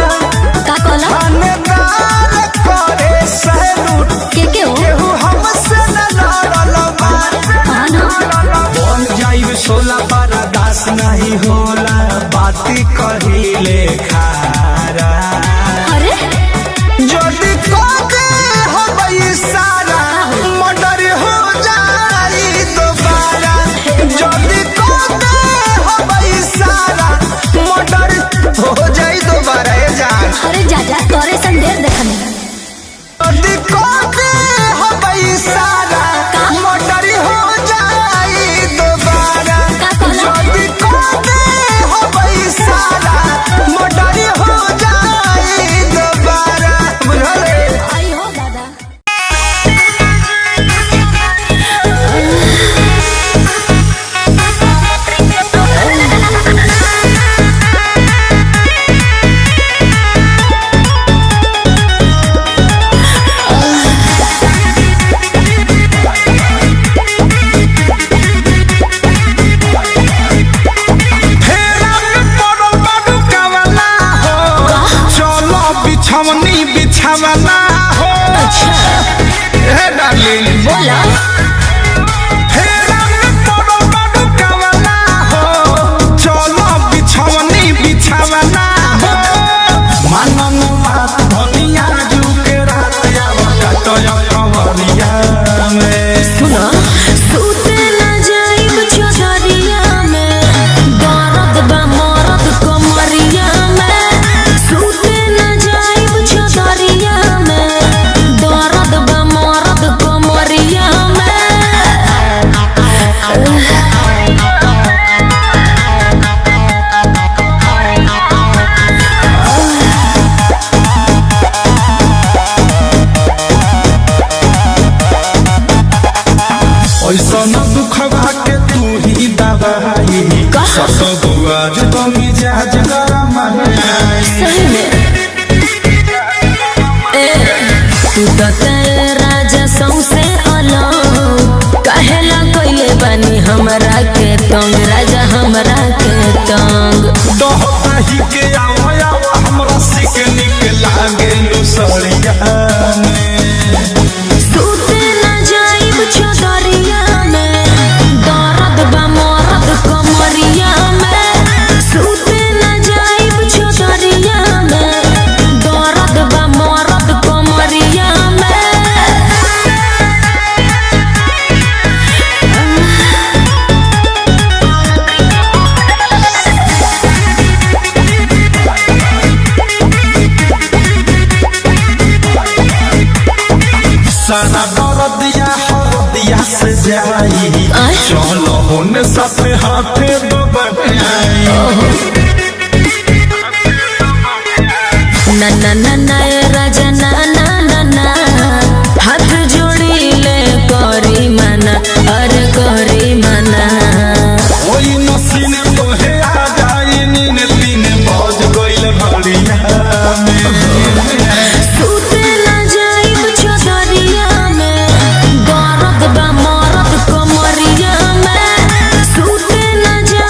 का कहला थानेदार करे सैलूट के हो केहू हमसे न लड़ल बा बन जाइब 16 पारा दास नहीं होला बाती कहिले खारा अरे जल्दी कोके हो गई सारा मर्डर हो जाई दोबारा जल्दी कोके हो गई सारा मर्डर हो जाई दोबारा ए जान अरे जा तोरे संदेर देखने जल्दी कोके हो गई सारा मर्डर हो जाई दोबारा जल्दी कोके हो गई सारा मर्डर हो जाई दोबारा बुझले आई हो दादा बिछवनी बिछावना हो हे डार्लिंग बोला फेरा में पड़ो बड़ो कवला हो चलो बिछवनी बिछावना हो मनन बात धनिया जुके रात आवता तो कवरिया में सुना सूते ना जाइब चौधरिया में दर्द बा मरद कमरिया में सूते ना जाइब चौधरिया में दर्द बा मरद कमरिया में ऐसा न दुखवा के तू ही दवाई सत बुआ जो मिजाज गरम है सही में तू तो तेरे राजा सौसे अलग कहेला कोइले बानी हमरा के तंग राजा हमरा के तंग दोहता ही के आवा हमरा सिक निक लागे लुसड़िया में सूते ना जाइब चौधरिया में दर्द बा मरद कमरिया में सूते ना जाइब चौधरिया में दर्द बा मरद कमरिया में सारा दर्दिया हरदिया से जाई चलो होने साथे हाथे बबनाई ना ना ना ना ए राजा ना ना ना ना हाथ जोड़ी ले करी मना अरे करी मना ओई नसीने तोहे आ जाई नीने तीन बज गइल भड़िया में सूते ना जाइब चौधरिया में दर्द बा मरद कमरिया में सूते ना जाइब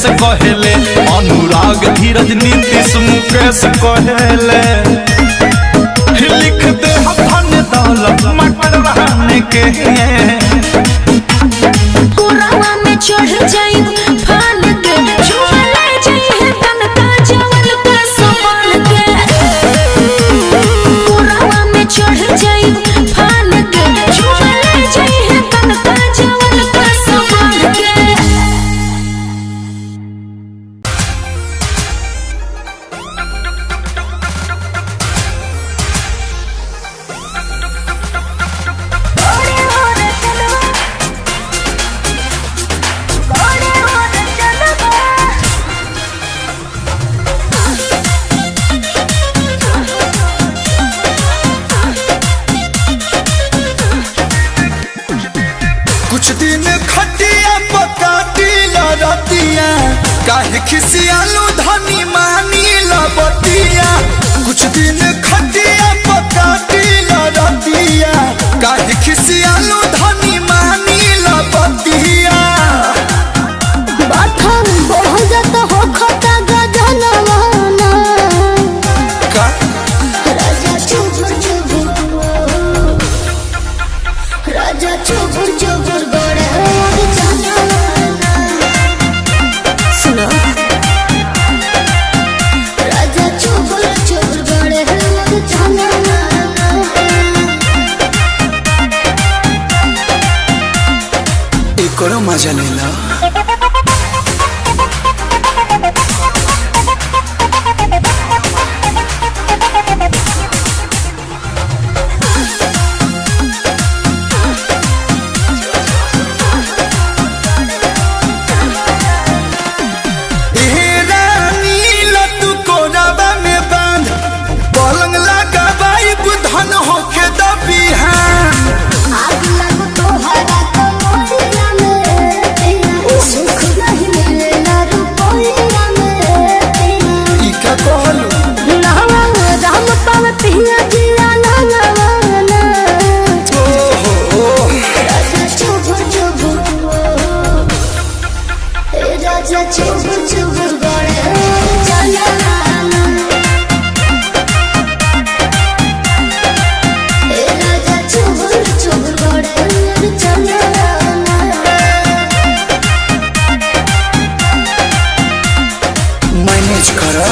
उमेश कहेले, अनुराग धीरज नीतीश मुकेश कहेले। लिख दे धन दौलत मटर रहने के कोरावा में चढ़ जाई फान के, झूमा ले जाई तन का जवन का समान के। कोरावा में चढ़ जाई फान के, झूमा ले जाई तन का जवन का समान के। कुछ दिन खटिया पकाटी लड़तिया, काहे खिसियालू धनी मानी लबतिया। कुछ दिन खटिया पकाटी लड़तिया, काहे खिसियालू धनी मानी लबतिया। बाथम बहुत जत हो खता गजनवाना, का राजा चुबुर चुबुर, राजा चुबुर चुबुर गोड़े जनवाना। सुनो राजा चुबुर चुबुर गोड़े जनवाना। एकरो मजा लेला। पलंग लगा बाई बुधन होके दबी है। आग लगो तोहरा तो मोरिया में तेरा, सुख नहीं मिलेला रुपया में तेरा। ई का कहलू नहवा राम पाव पिया जिया नहवाना। राजा चुबुर चुबुर, ए राजा चुबुर चुबुर गोड़े जनवाना। ए राजा चुबुर चुबुर गोड़े जनवाना। मैनेज करो।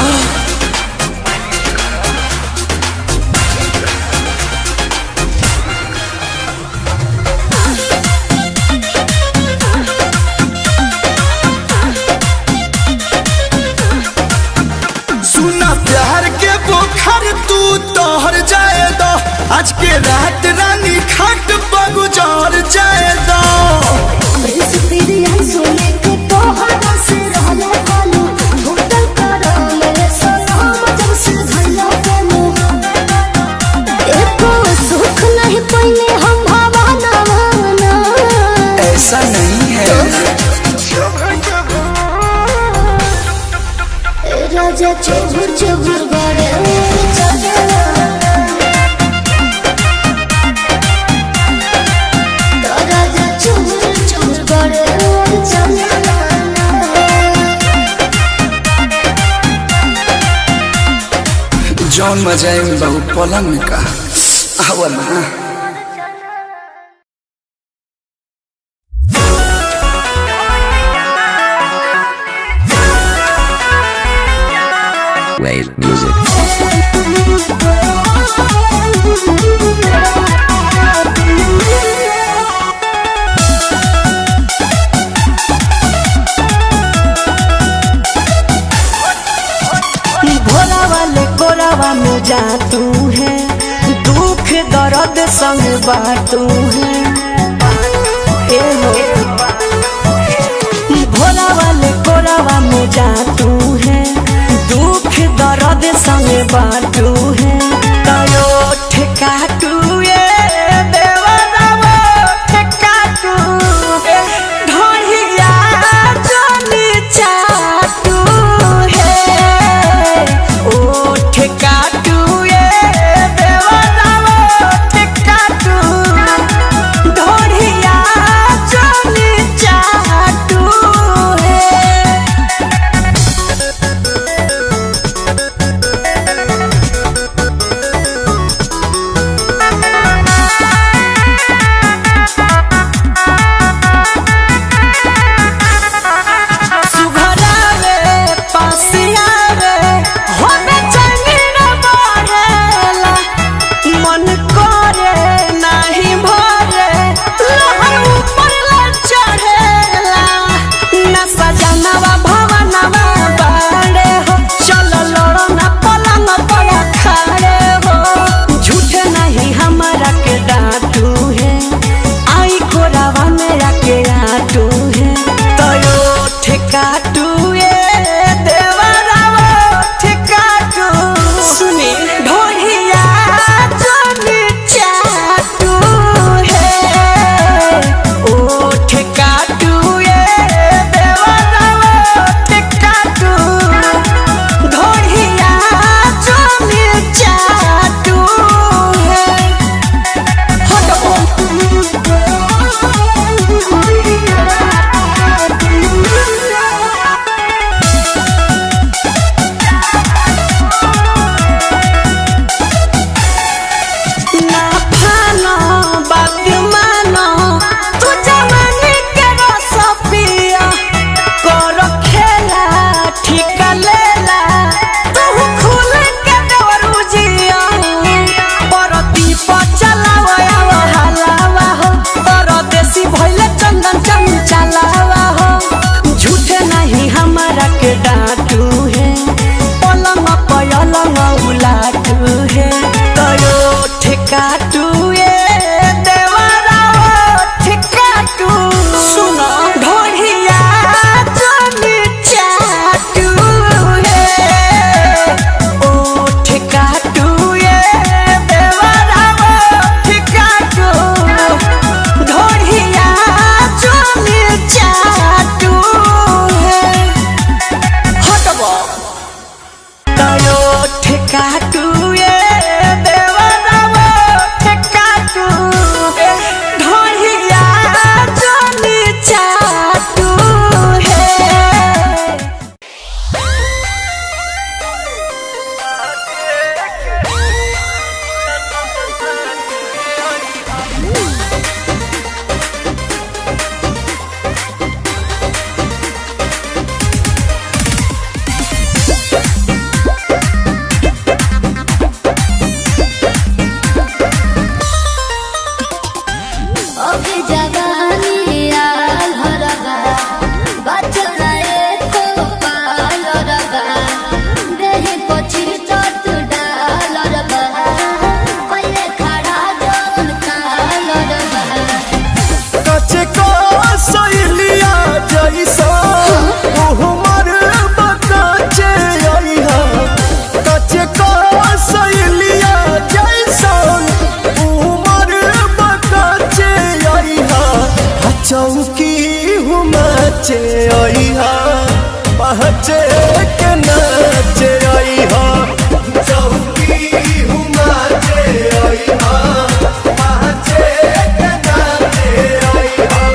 सुना प्यार के बुखार तू तोहर जाए दो, आज के रात रानी खाट बगुजार जाए दो। प्रिंस प्रिया सोने के तोहरा से रहला कालू, होटल करो मेरे सलाम जब से धरला कालू। एको सुख नहीं पइले हम भवाना वाना। ऐसा नहीं है। ए राजा चुबुर चुबुर गोड़े जनवाना। तो राजा चुबुर चुबुर गोड़े जनवाना। जौन मजा है बहु पलंग में का आवला। Wave music. भोला वाले कोरावा में जा तू है, दुख दर्द संग बाटू है। ए हो भोला वाले कोरावा में जा तू है, दुख दर्द संग बाटू है। तयो ठेकाटू ये देवदावा ठेकाटू, ढोलिया चली चाटू है। ओ ठेकाटू ये देवदावा ठेकाटू, ढोलिया चली चाटू है। पहचे के नाचे आई हा चौकी हुमाचे आई हा पहचे के नाचे आई हा।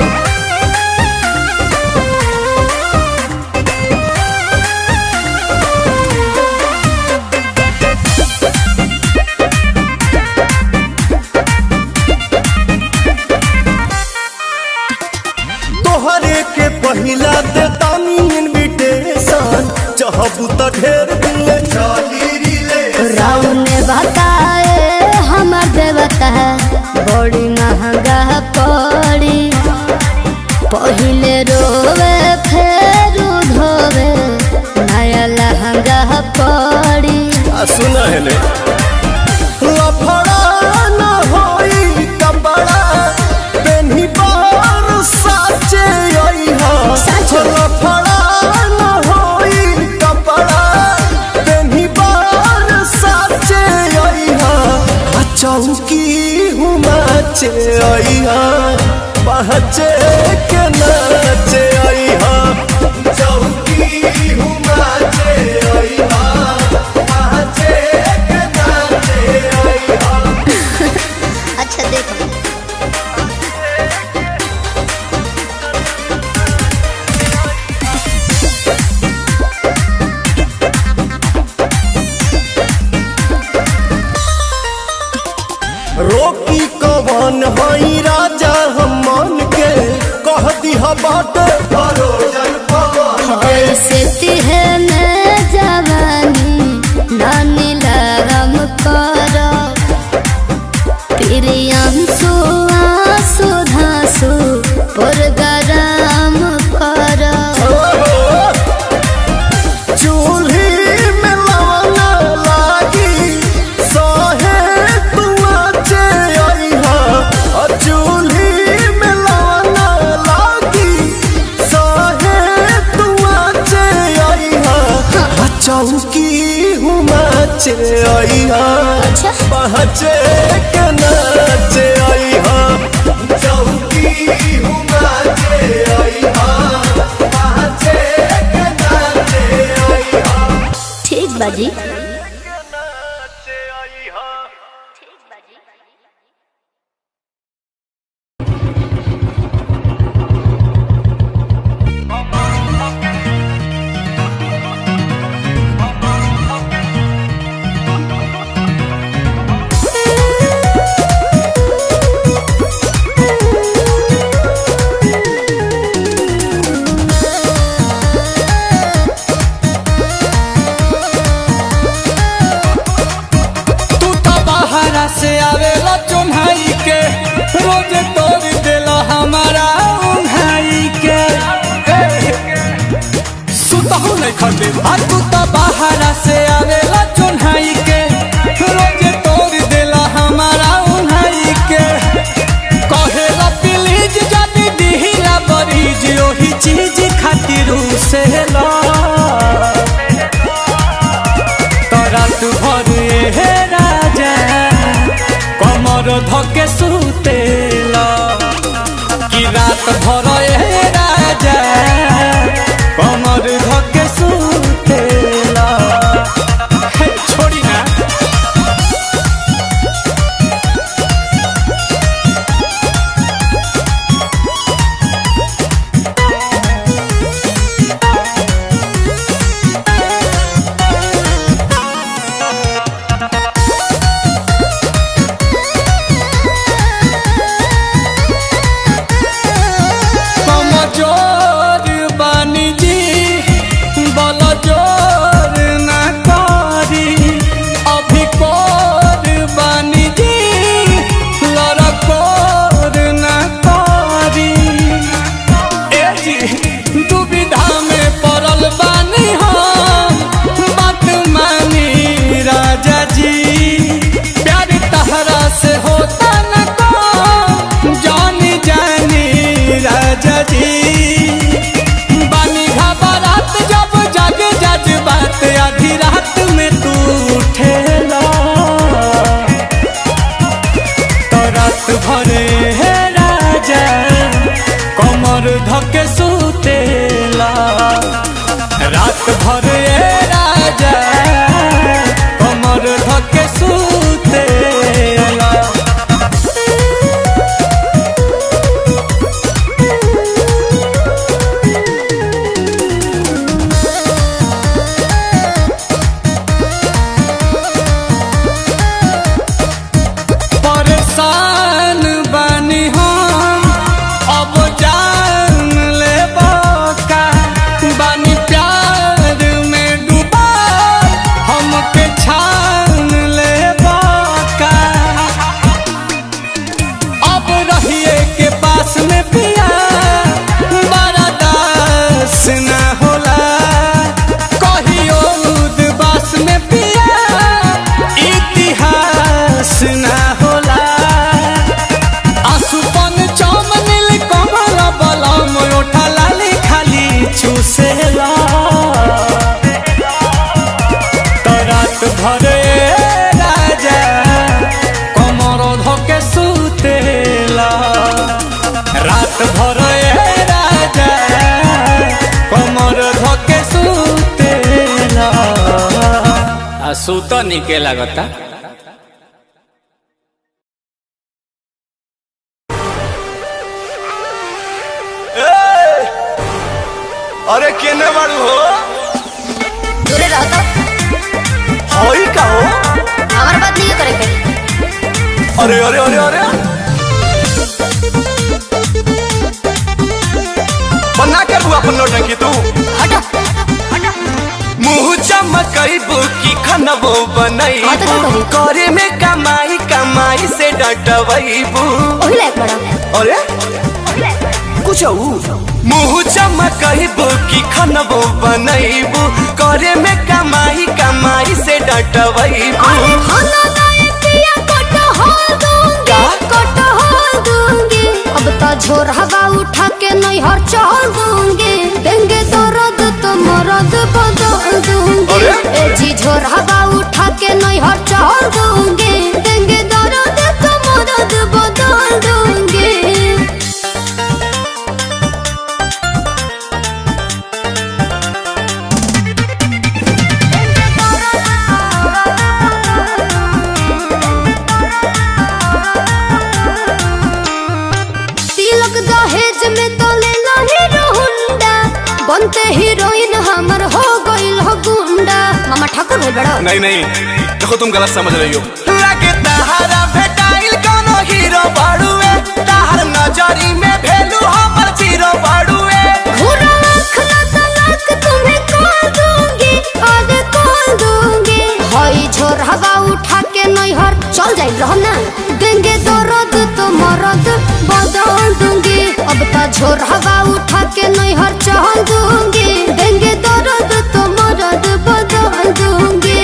तोहरे के पहिला दे तानी इनविटेशन चाहबू त ढेर दिन चली रिले राम ने बताए हमर देवता है बड़ी महंगा पड़ी पहले रोवे फिर धोवे नया लहंगा पड़ी। सुना है ले लफड़ा न होई कपड़ा पेन्ही बार साचे आई हा लफड़ा न होई कपड़ा पेन्ही बार साचे आई हा चौकी हुमाचे आई हा पहचे के नाचे आई हा चौकी हुमाचे आई हा पहचे के नाचे आई हा। अच्छा देखो रोकी कवन हई राजा हम मन के कह दिहा बाट भरोजन पवन ऐसे तिहने जवानी नानी लगम करो प्रियांशु आंसू धांसू पुरगराम करो। चूल्ही में लवना लागी सहे तुआचे आई हा चूल्ही में लवना लागी सहे तुआचे आई हा चौकी हुमाचे आई हा पहचे के नाचे आई हा चौकी हुमाचे आई हा पहचे के नाचे आई हा। ठीक बाजी। तू तो बाहरा से आवेला चुन्हाई के रोज तोड़ देला हमारा उन्हाई के सुतहु नहीं खटे तू तो बाहरा से आवेला चुन्हाई के रोज तोड़ देला हमारा उन्हाई के कहेला प्लीज जानी दिहिला बरीज ओही चीज खातिर से ला रात भर हे राजा कमर धके सुतेला कि रात भर हे राजा कमर धके सुतेला छोड़ी ना रात भर ए राजा कमर धके सुतेला। परेशान बानी हम अब जान ले का बानी प्यार में डूबा हमके छान ले का। अब रहिए के पास में पिया बड़ा दास न होला कहियो उदबास में पिया इतिहास न होला। आसुपन चम नील कमल बलम ओठा लाली खाली चूसेला। तो रात भर ए राजा कमर धके सुतेला। रात भर ए राजा कमर धके सुतेला। आ सूत निके लागता। अरे केने बाड़ू हो? दूरे रहो तो होई का हो? हमारे बात नहीं करे के। अरे अरे अरे अरे बना कर हुआ अपन नौटंकी तू। हटो मुँह चमकईबू की खनबो हाँ तो क्या बनईबू करी? करे में कमाई कमाई से डटवईबू। वही लायक बड़ा अरे कुछ मुँह चमकईबू की खनबो बनईबू करे में कमाई कमाई से डटवईबू। खाना लाए पिया कटहल दूंगी अब तो झोर हवा उठा के नहीं हर चल दूंगी देंगे दर्द तो मरद बदल दूंगी। अरे? ए जी झोर हवा उठा के नहीं हर चल दूंगी देंगे दर्द तो मरद बदल दूंगी। तिलक दहेज में तो ले लो हीरो हुंडा बनते हीरोइन हमर हो गइल हो गुंडा। मामा ठाकुर भइल बड़ा नहीं नहीं देखो तुम गलत समझ रही हो। लगे तहारा भेटाइल कोनो हीरो बाड़ुए तहार नजरी में भेलू हमर जीरो बाड़ुए। घूरा आँख ना तलाक तुम्हें कॉल दूंगी आगे कॉल दूंगी। हई झोर हवा उठा के नहीं हर चल जाइल रहो ना देंगे दर्द तो मरद बदल दूंगी। अब तो झोर हवा उठा के नहीं हर चल दूंगी देंगे दर्द तो मरद बदल दूंगी।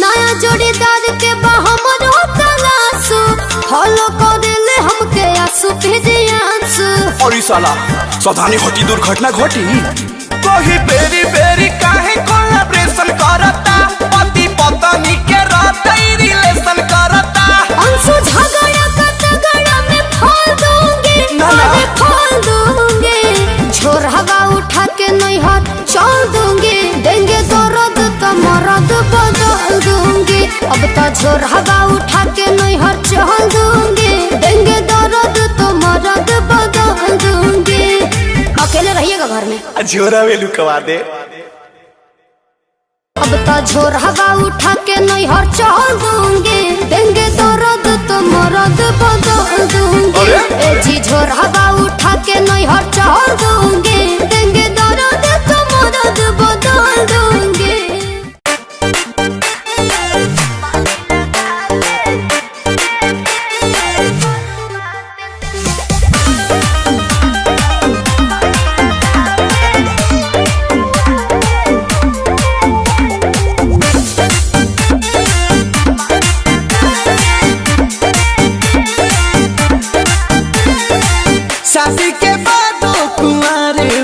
नया जोड़ीदार के हमर तलाशू फॉलो कर ले हमके आंसू भेजे आंसू। और साला सावधानी घटी दुर्घटना घटी। कोई बेरी बेरी काहे कोलैबोरेशन करता पति पत्नी के रहते रिलेशन करता। अंशु झगड़ा का तगड़ा में खोल दूंगी ना, ना। अरे खोल दूंगी। झोर हवा उठा के नहीं हाथ चल दूंगी देंगे दर्द तो मरद बदल दूंगी। अब तो झोर हवा उठा के नहीं हाथ चल दूंगी देंगे दर्द तो मरद बदल दूंगी। अकेले रहिएगा घर में झोरा वेलू कवा दे। अब तो झोर हवा उठा के नहीं हर चल दूंगी देंगे दर्द तो मरद बदल दूंगी। अरे? ए जी झोर हवा उठा के नहीं हर चल दूंगी देंगे दर्द तो मरद बदल दूंगी। शादी के बाद कुंवारे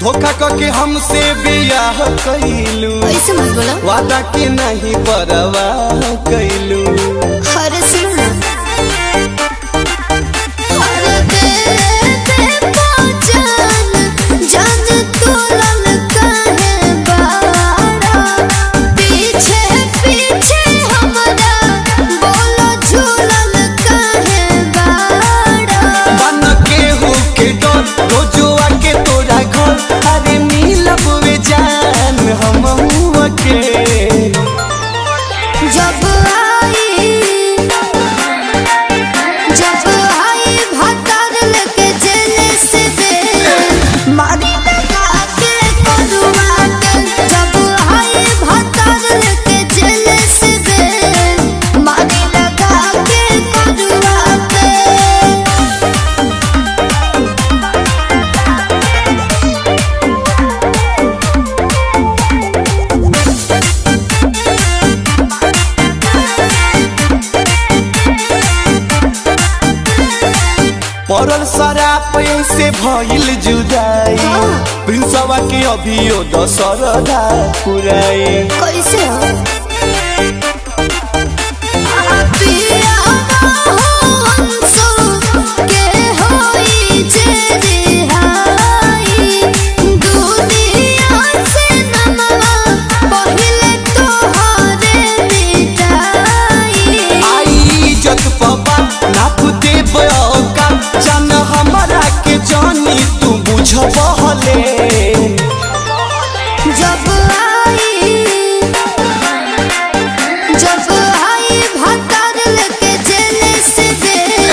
धोखा करके हमसे बियाह कैलू, ऐसे मत बोलो। वादा के नहीं परवाह कैलू। अरे सुनो ना, अरे दे पहचान जान तोलन काहे बाड़ा, पीछे पीछे हमरा बोलो झूलन काहे बाड़ा। बन के हो के डर रोजुआ के तोरा घर, अरे मिलब वे जान हम के। जब आई भतर लेके जेल से बेल, मारी लगा के करुआ के। जब आई भतर लेके जेल से बेल, मारी लगा के करुआ के। पड़ल शराब से भइल जुदाई, प्रिंसवा के अभियो दशरदा पुराई। कैसे हो पिया हंसो के होई जे रिहाई, दुनिया से नमवा पहिले तोहरे मिटाई। आई इज्जत पबा नाप दे बका, जान हमरा के जानी तू बुझबहले। जब आई भतर लेके जेल से बेल,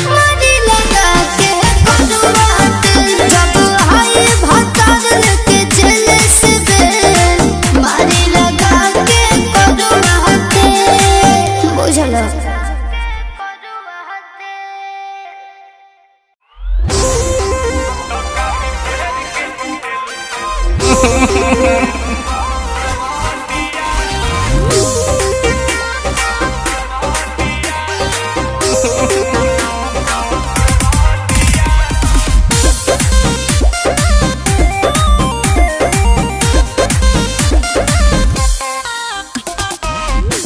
मारी लगा के करुआ तेल। जब आई भतर लेके जेल से बेल, मारी लगा के करुआ तेल। बुझलो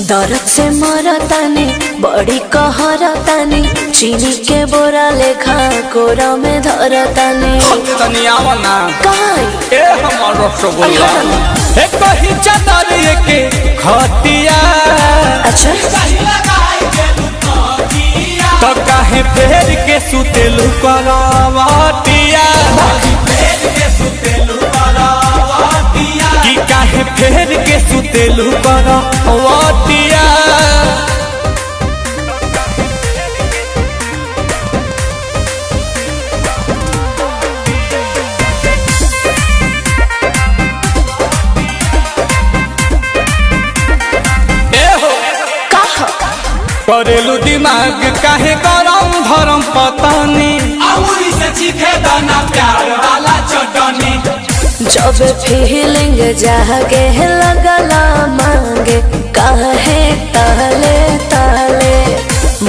दर्द से मरतानी बड़ी कहरतानी, चीनी के बोरा लेखा कोरा में धरतानी। तनी आवना काई ए हमर रसगुल्ला ए कही चादर के खटिया। अच्छा तो काहे फेर के सुतेलु करवटिया, कि काहे फेर के सुतेलु करवटिया। करेलू दिमाग काहे गरम धरम पतानी, अमूरी से चीखे दाना प्यार वाला चटनी। जब फीलिंग जागे लगला मांगे, काहे ताले ताले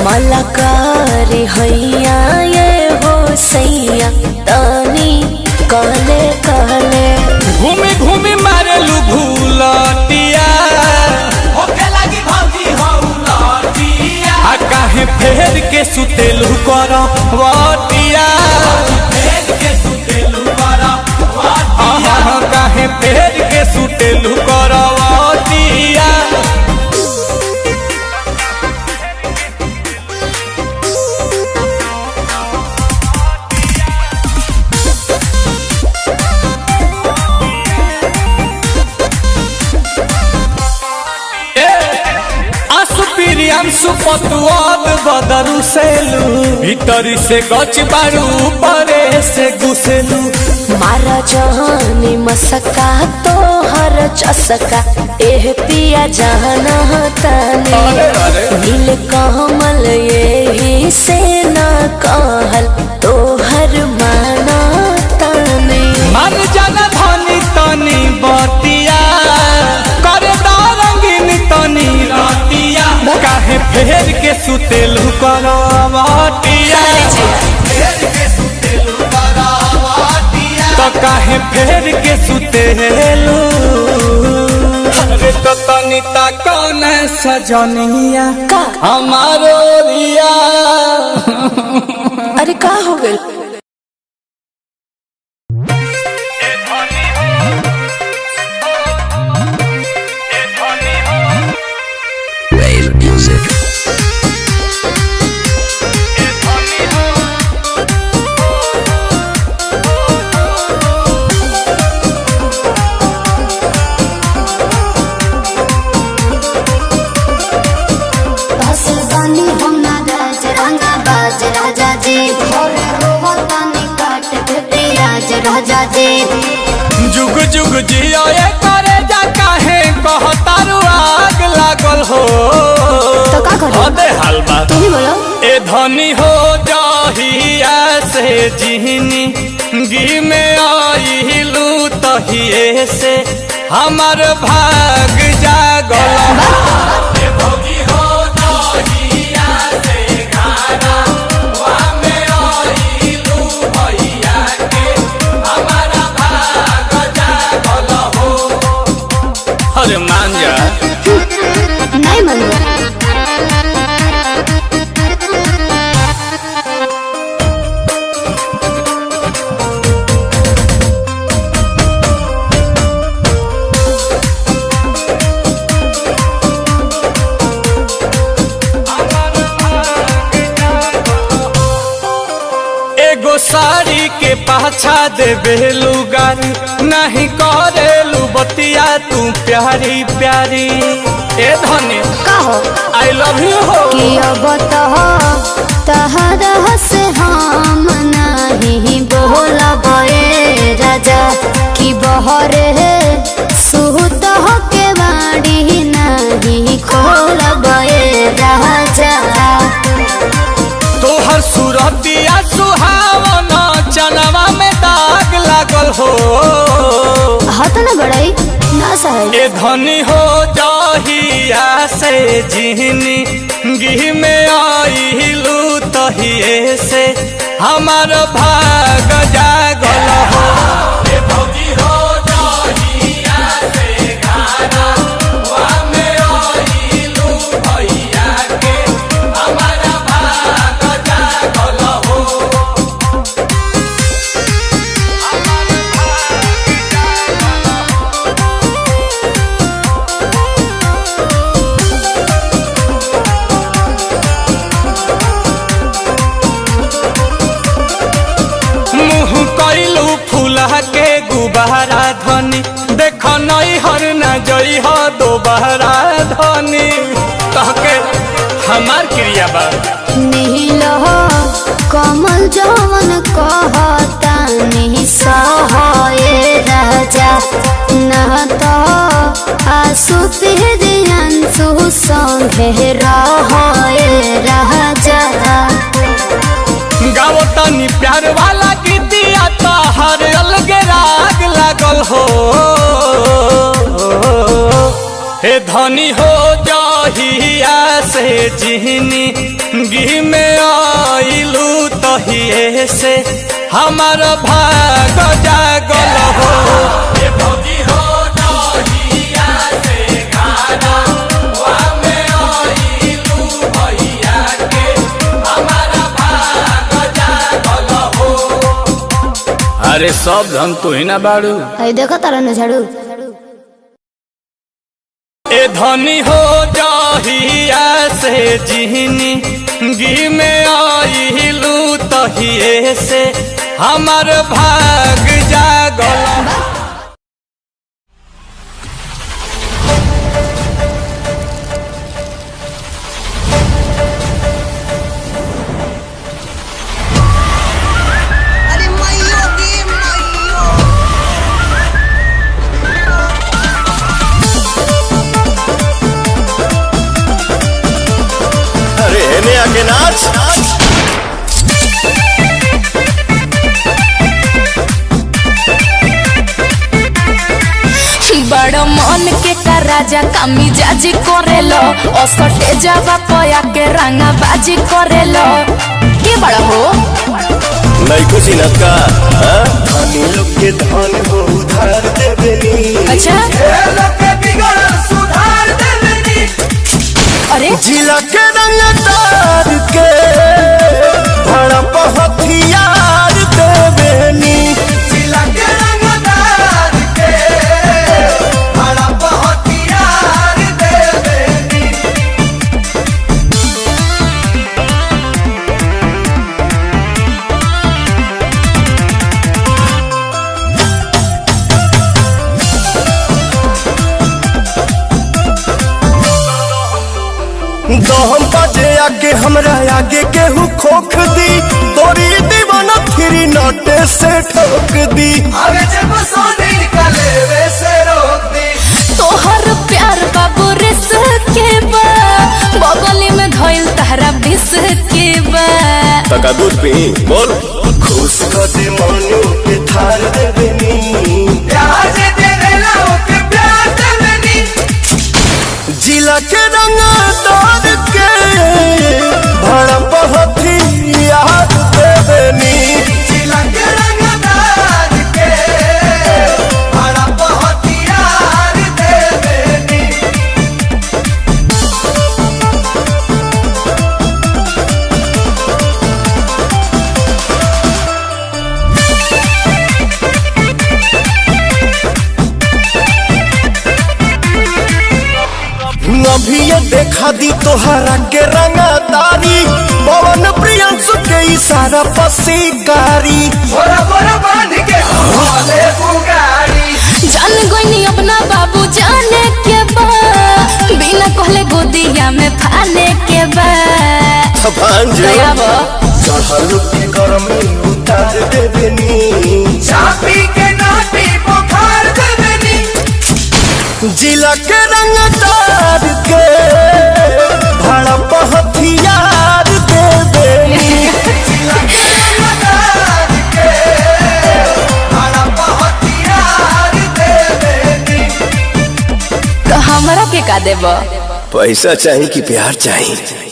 मलकारी हैया ये हो सैया तानी कहले कहले। घूमी घूमी मारेलू भूलटिया, आ काहे फेर के सुतेलू करवटिया। काहे फेर के सुतेलू करवटिया। अंशु पतुआब बदरू सेलू, भीतरी से गच बारू परे से घुसेलू। मारा जहानी मसका तो हर चसका, एह पिया जाना ताने। नील कमल यही से न कहल तो हर माना ताने। मन जाना धनी तनी बतिया, करे रंगीन तनी रतिया। काहे फेर के सुतेलू करवटिया, तो काहे फेर के सुतेलू अरे तो तनिता कौन सजनिया का हमारो रिया अरे का हो गइल Wave music. बस बानी हम ना राज रंगा बाज राजा जी भोरे रोवतानी काट के राज राजा जी जुग जुग जियो ये करे जा काहे कहतारू आग लागल हो तो का करी अबे हलवा तू ही बोलो ए धनी हो जाहिया से जिहनी गी में आइलू तहिए से हमर भाग जागल ए भौजी हो जाहिया से गाना वा में आइलू भैया के हमारा भाग जागल हो अरे मान जा नहीं मनो एगो साड़ी के पाछा देबे लुगारी नहीं करेलू बतिया तू प्यारी प्यारी ए धनी का हो आई लव यू हो कि अब तो तहरा से हम नहीं बोलब ए राजा कि बहरे सुत के बाड़ी नहीं खोलब ए राजा तोहर सूरतिया सुहावना चनवा में दाग लागल हो हाथ न बड़ाई ना सहे ए धनी हो जाहिया से जिहनी गी में आइलू तहिए से हमार भाग जागल हो ए भौजी हो जाहिया से गाना वा में आइलू भैया के हमारा भाग जागल हो मुँह कैलू फूला के गुबारा धनी देख नई हर न जई हो दोबारा धनी कहके हमार क्रिया बा नील कमल जवन कहता नहीं सहे राजा न तो आसु पिहरियांसु संगे रहे राजा गाओ तनी प्यार वाला गीतिया तो हर अलगे राग लागल हो हे धनी हो जाहिया से जिहनी गी में आइलू तहिए से हमार भाग जागल हो हे भौजी हो जाहिया से गाना वा में आइलू भैया के हमारा भाग जागल हो अरे सब धन तू ही ना बाड़ू आई देखो तारा न झाड़ू ए धनी हो जाहिया से जिहनी गी में आइलू तहिए से हमार भाग जागल अरे हेने आके नाच बड़ मन के का राजा कामी जाजी करेलो असटे जावा पया के रंगा बाजी करेलो के बड़ा हो नहीं कुछ का धनी लोग के धन हो उधार देवेनी। अच्छा लोग के बिगड़ल सुधार देवेनी। अरे जिला के रंगदार के भड़प हथियार देवेनी। जिला के रंगदार के भड़प हथियार देवेनी। दहम बजे आगे हमरा आगे केहू खोख दी तोरी दीवाना फिरी नोटे से ठोक दी। आगे जब सोने निकाले वे से रोक दी। तोहर प्यार बाबू रिस के बा बगली में धइल तहरा बिस के बा तका दूध पी बोल खुश कर दे मनु के थार देवेनी। प्यार दे देला ओके प्यार देवेनी। जिला के रंगदार के भड़प हथियार देवेनी। जिला के रंगदार के भड़प हथियार देवेनी। अभी ये देखा दी तोहरा के रंगदारी पवन प्रियंसु के इशारा पसीकारी। बोरा बोरा बांध के हवाले बुगाड़ी। जान गोइनी अपना बाबू जाने के बा बिना कहले गोदिया में फाने के बा दया बा चढ़ल के गरमी उतार देवेनी। चापी के नाटी बुखार देवेनी। जिला के रंगदार के भड़प हथियार देवेनी। जिला के रंगदार के भड़प हथियार देवेनी। तो हमरा के का देबा पैसा चाहिए कि प्यार चाहिए।